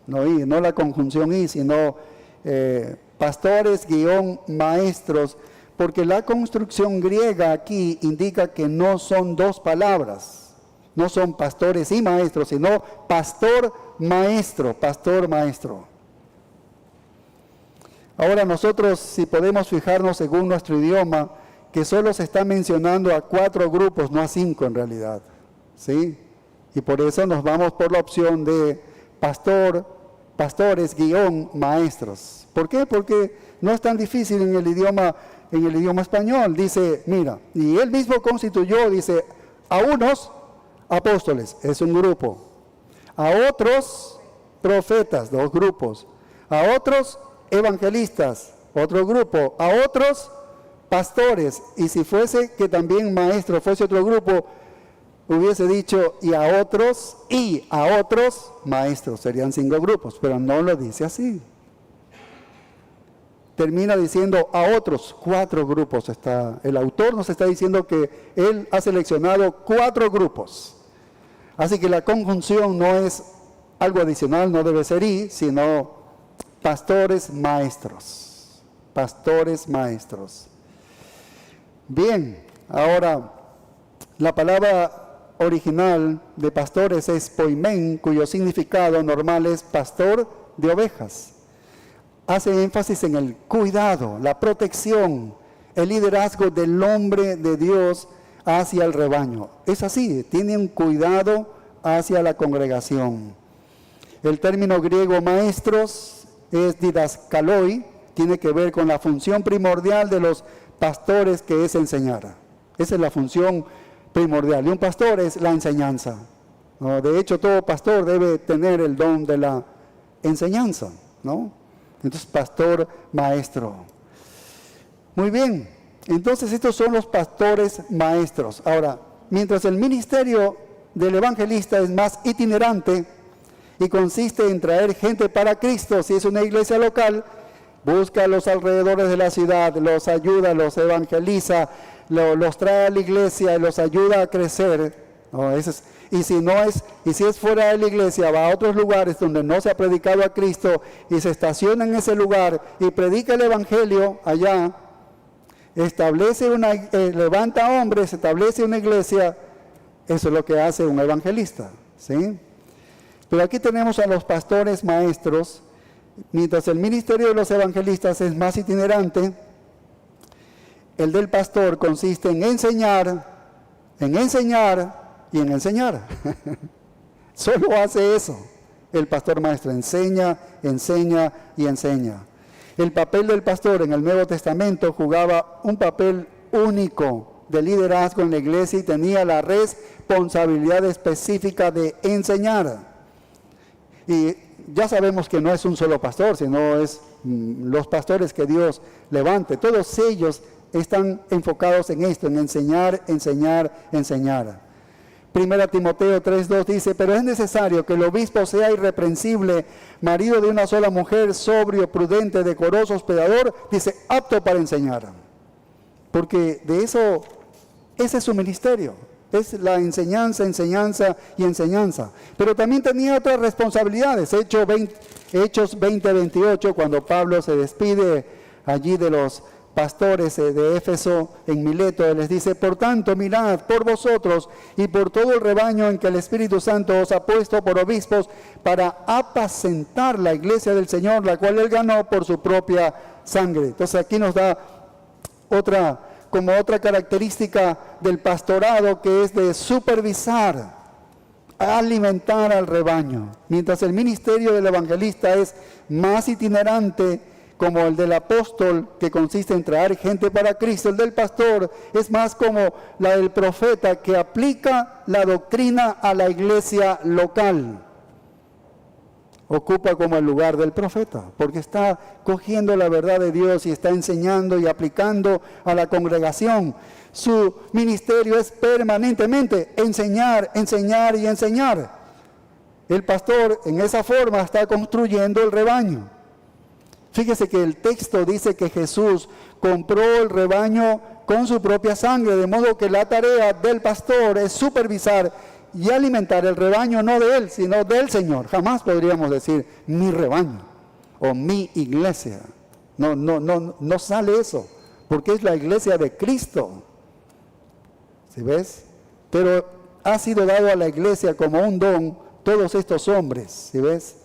Speaker 1: no la conjunción i, sino pastores maestros, porque la construcción griega aquí indica que no son 2 palabras, no son pastores y maestros, sino pastor maestro. Ahora nosotros, si podemos fijarnos según nuestro idioma, que solo se está mencionando a 4 grupos, no a 5 en realidad, ¿sí? Y por eso nos vamos por la opción de pastores, maestros. ¿Por qué? Porque no es tan difícil en el idioma español. Dice, mira, y él mismo constituyó, dice, a unos apóstoles, es un grupo, a otros profetas, 2 grupos. A otros, evangelistas, otro grupo. A otros, pastores. Y si fuese que también maestro fuese otro grupo, hubiese dicho y a otros maestros. Serían 5 grupos, pero no lo dice así. Termina diciendo a otros 4 grupos. El autor nos está diciendo que él ha seleccionado 4 grupos. Así que la conjunción no es algo adicional, no debe ser y, sino pastores maestros. Pastores maestros. Bien, ahora la palabra original de pastores es poimen, cuyo significado normal es pastor de ovejas. Hace énfasis en el cuidado, la protección, el liderazgo del hombre de Dios hacia el rebaño. Es así, tiene un cuidado hacia la congregación. El término griego maestros es didaskaloi, tiene que ver con la función primordial de los pastores, que es enseñar. Esa es la función primordial. Y un pastor es la enseñanza. ¿No? De hecho, todo pastor debe tener el don de la enseñanza, ¿no? Entonces, pastor, maestro. Muy bien. Entonces, estos son los pastores maestros. Ahora, mientras el ministerio del evangelista es más itinerante y consiste en traer gente para Cristo, si es una iglesia local, busca a los alrededores de la ciudad, los ayuda, los evangeliza, los trae a la iglesia y los ayuda a crecer. ¿No? Y si es fuera de la iglesia, va a otros lugares donde no se ha predicado a Cristo y se estaciona en ese lugar y predica el evangelio allá, levanta hombres, establece una iglesia. Eso es lo que hace un evangelista, ¿sí? Pero aquí tenemos a los pastores maestros. Mientras el ministerio de los evangelistas es más itinerante, el del pastor consiste en enseñar y en enseñar. Solo hace eso. El pastor maestro enseña y enseña. El papel del pastor en el Nuevo Testamento jugaba un papel único de liderazgo en la iglesia y tenía la responsabilidad específica de enseñar. Y ya sabemos que no es un solo pastor, sino es los pastores que Dios levante. Todos ellos están enfocados en esto, en enseñar. 1 Timoteo 3:2 dice, pero es necesario que el obispo sea irreprensible, marido de una sola mujer, sobrio, prudente, decoroso, hospedador, dice, apto para enseñar. Porque de eso, ese es su ministerio. Es la enseñanza. Pero también tenía otras responsabilidades. Hechos 20:28, cuando Pablo se despide allí de los pastores de Éfeso en Mileto, él les dice, por tanto, mirad por vosotros y por todo el rebaño en que el Espíritu Santo os ha puesto por obispos para apacentar la iglesia del Señor, la cual él ganó por su propia sangre. Entonces aquí nos da otra característica del pastorado, que es de supervisar, alimentar al rebaño. Mientras el ministerio del evangelista es más itinerante, como el del apóstol, que consiste en traer gente para Cristo, el del pastor es más como la del profeta, que aplica la doctrina a la iglesia local. Ocupa como el lugar del profeta, porque está cogiendo la verdad de Dios y está enseñando y aplicando a la congregación. Su ministerio es permanentemente enseñar. El pastor en esa forma está construyendo el rebaño. Fíjese que el texto dice que Jesús compró el rebaño con su propia sangre, de modo que la tarea del pastor es supervisar y alimentar el rebaño, no de él, sino del Señor. Jamás podríamos decir mi rebaño o mi iglesia. No sale eso, porque es la iglesia de Cristo. ¿Sí ves? Pero ha sido dado a la iglesia como un don todos estos hombres, ¿sí ves?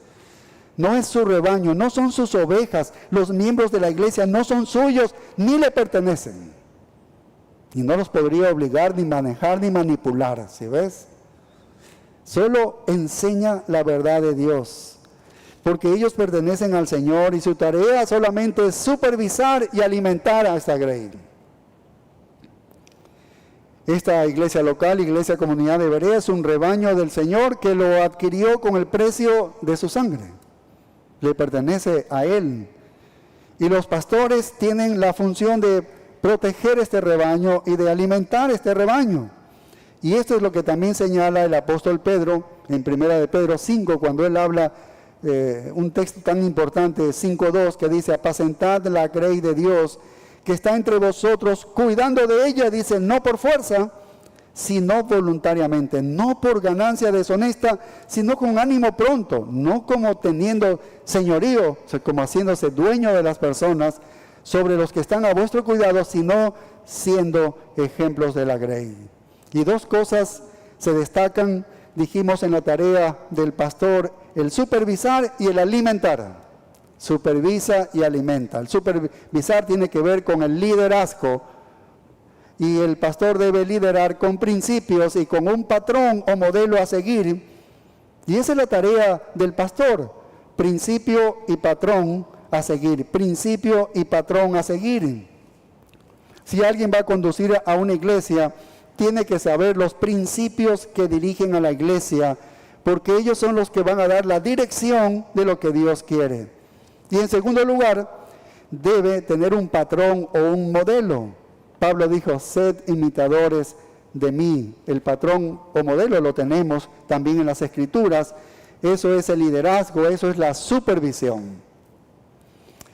Speaker 1: No es su rebaño, no son sus ovejas. Los miembros de la iglesia no son suyos, ni le pertenecen. Y no los podría obligar, ni manejar, ni manipular, ¿sí ves? Solo enseña la verdad de Dios, porque ellos pertenecen al Señor y su tarea solamente es supervisar y alimentar a esta grey. Esta iglesia local, Iglesia Comunidad de Berea, es un rebaño del Señor que lo adquirió con el precio de su sangre. Le pertenece a Él. Y los pastores tienen la función de proteger este rebaño y de alimentar este rebaño. Y esto es lo que también señala el apóstol Pedro en 1 de Pedro 5, cuando él habla un texto tan importante, 5.2, que dice: apacentad la grey de Dios que está entre vosotros, cuidando de ella, dice, no por fuerza, sino voluntariamente, no por ganancia deshonesta, sino con ánimo pronto, no como teniendo señorío, como haciéndose dueño de las personas sobre los que están a vuestro cuidado, sino siendo ejemplos de la grey. Y dos cosas se destacan, dijimos, en la tarea del pastor: el supervisar y el alimentar. Supervisa y alimenta. El supervisar tiene que ver con el liderazgo, y el pastor debe liderar con principios y con un patrón o modelo a seguir. Y esa es la tarea del pastor: principio y patrón a seguir, principio y patrón a seguir. Si alguien va a conducir a una iglesia, tiene que saber los principios que dirigen a la iglesia, porque ellos son los que van a dar la dirección de lo que Dios quiere. Y en segundo lugar, debe tener un patrón o un modelo. Pablo dijo: sed imitadores de mí. El patrón o modelo lo tenemos también en las Escrituras. Eso es el liderazgo, eso es la supervisión.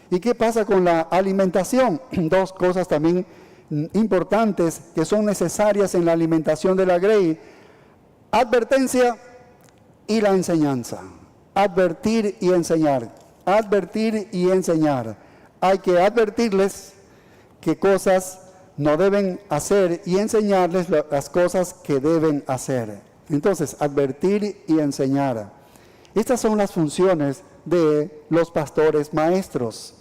Speaker 1: ¿Y qué pasa con la alimentación? Dos cosas también importantes que son necesarias en la alimentación de la grey: advertencia y la enseñanza. Advertir y enseñar. Advertir y enseñar. Hay que advertirles qué cosas no deben hacer y enseñarles las cosas que deben hacer. Entonces, advertir y enseñar. Estas son las funciones de los pastores maestros.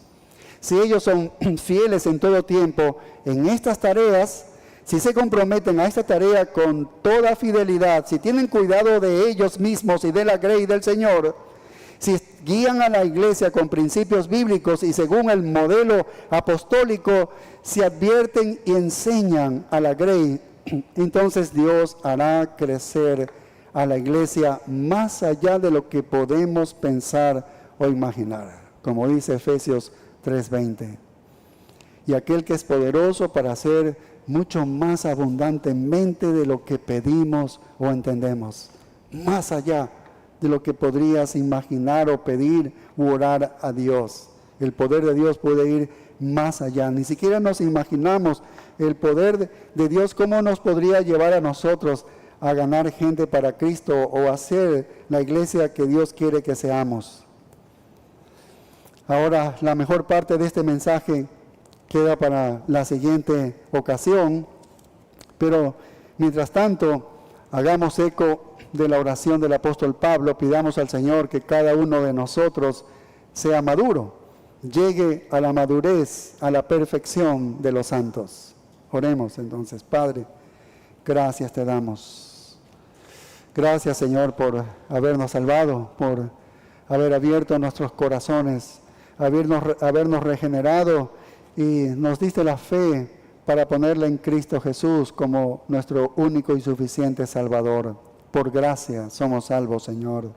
Speaker 1: Si ellos son fieles en todo tiempo en estas tareas, si se comprometen a esta tarea con toda fidelidad, si tienen cuidado de ellos mismos y de la grey del Señor, si guían a la iglesia con principios bíblicos y según el modelo apostólico, si advierten y enseñan a la grey, entonces Dios hará crecer a la iglesia más allá de lo que podemos pensar o imaginar, como dice Efesios 3:20. Y aquel que es poderoso para hacer mucho más abundantemente de lo que pedimos o entendemos, más allá de lo que podrías imaginar o pedir u orar a Dios. El poder de Dios puede ir más allá. Ni siquiera nos imaginamos el poder de Dios, cómo nos podría llevar a nosotros a ganar gente para Cristo o hacer la iglesia que Dios quiere que seamos. Ahora, la mejor parte de este mensaje queda para la siguiente ocasión, pero mientras tanto, hagamos eco de la oración del apóstol Pablo. Pidamos al Señor que cada uno de nosotros sea maduro, llegue a la madurez, a la perfección de los santos. Oremos entonces. Padre, gracias te damos. Gracias, Señor, por habernos salvado, por haber abierto nuestros corazones, habernos regenerado y nos diste la fe para ponerla en Cristo Jesús como nuestro único y suficiente Salvador. Por gracia somos salvos, Señor.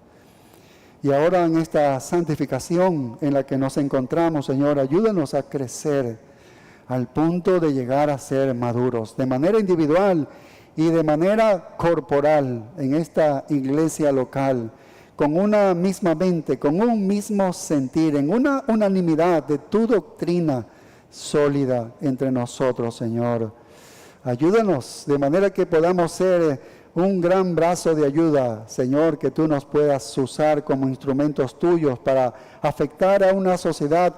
Speaker 1: Y ahora en esta santificación en la que nos encontramos, Señor, ayúdanos a crecer al punto de llegar a ser maduros, de manera individual y de manera corporal en esta iglesia local, con una misma mente, con un mismo sentir, en una unanimidad de tu doctrina sólida entre nosotros, Señor. Ayúdanos de manera que podamos ser un gran brazo de ayuda, Señor, que tú nos puedas usar como instrumentos tuyos para afectar a una sociedad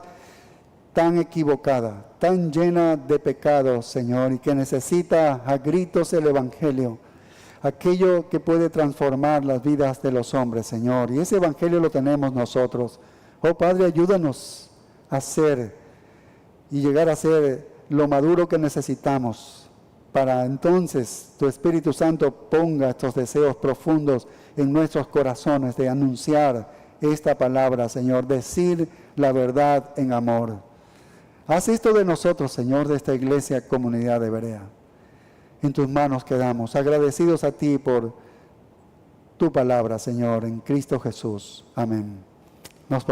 Speaker 1: tan equivocada, tan llena de pecados, Señor, y que necesita a gritos el Evangelio, aquello que puede transformar las vidas de los hombres, Señor. Y ese Evangelio lo tenemos nosotros. Oh Padre, ayúdanos a ser y llegar a ser lo maduro que necesitamos, para entonces tu Espíritu Santo ponga estos deseos profundos en nuestros corazones de anunciar esta palabra, Señor, decir la verdad en amor. Haz esto de nosotros, Señor, de esta iglesia Comunidad de Berea. En tus manos quedamos, agradecidos a ti por tu palabra, Señor, en Cristo Jesús. Amén. Nos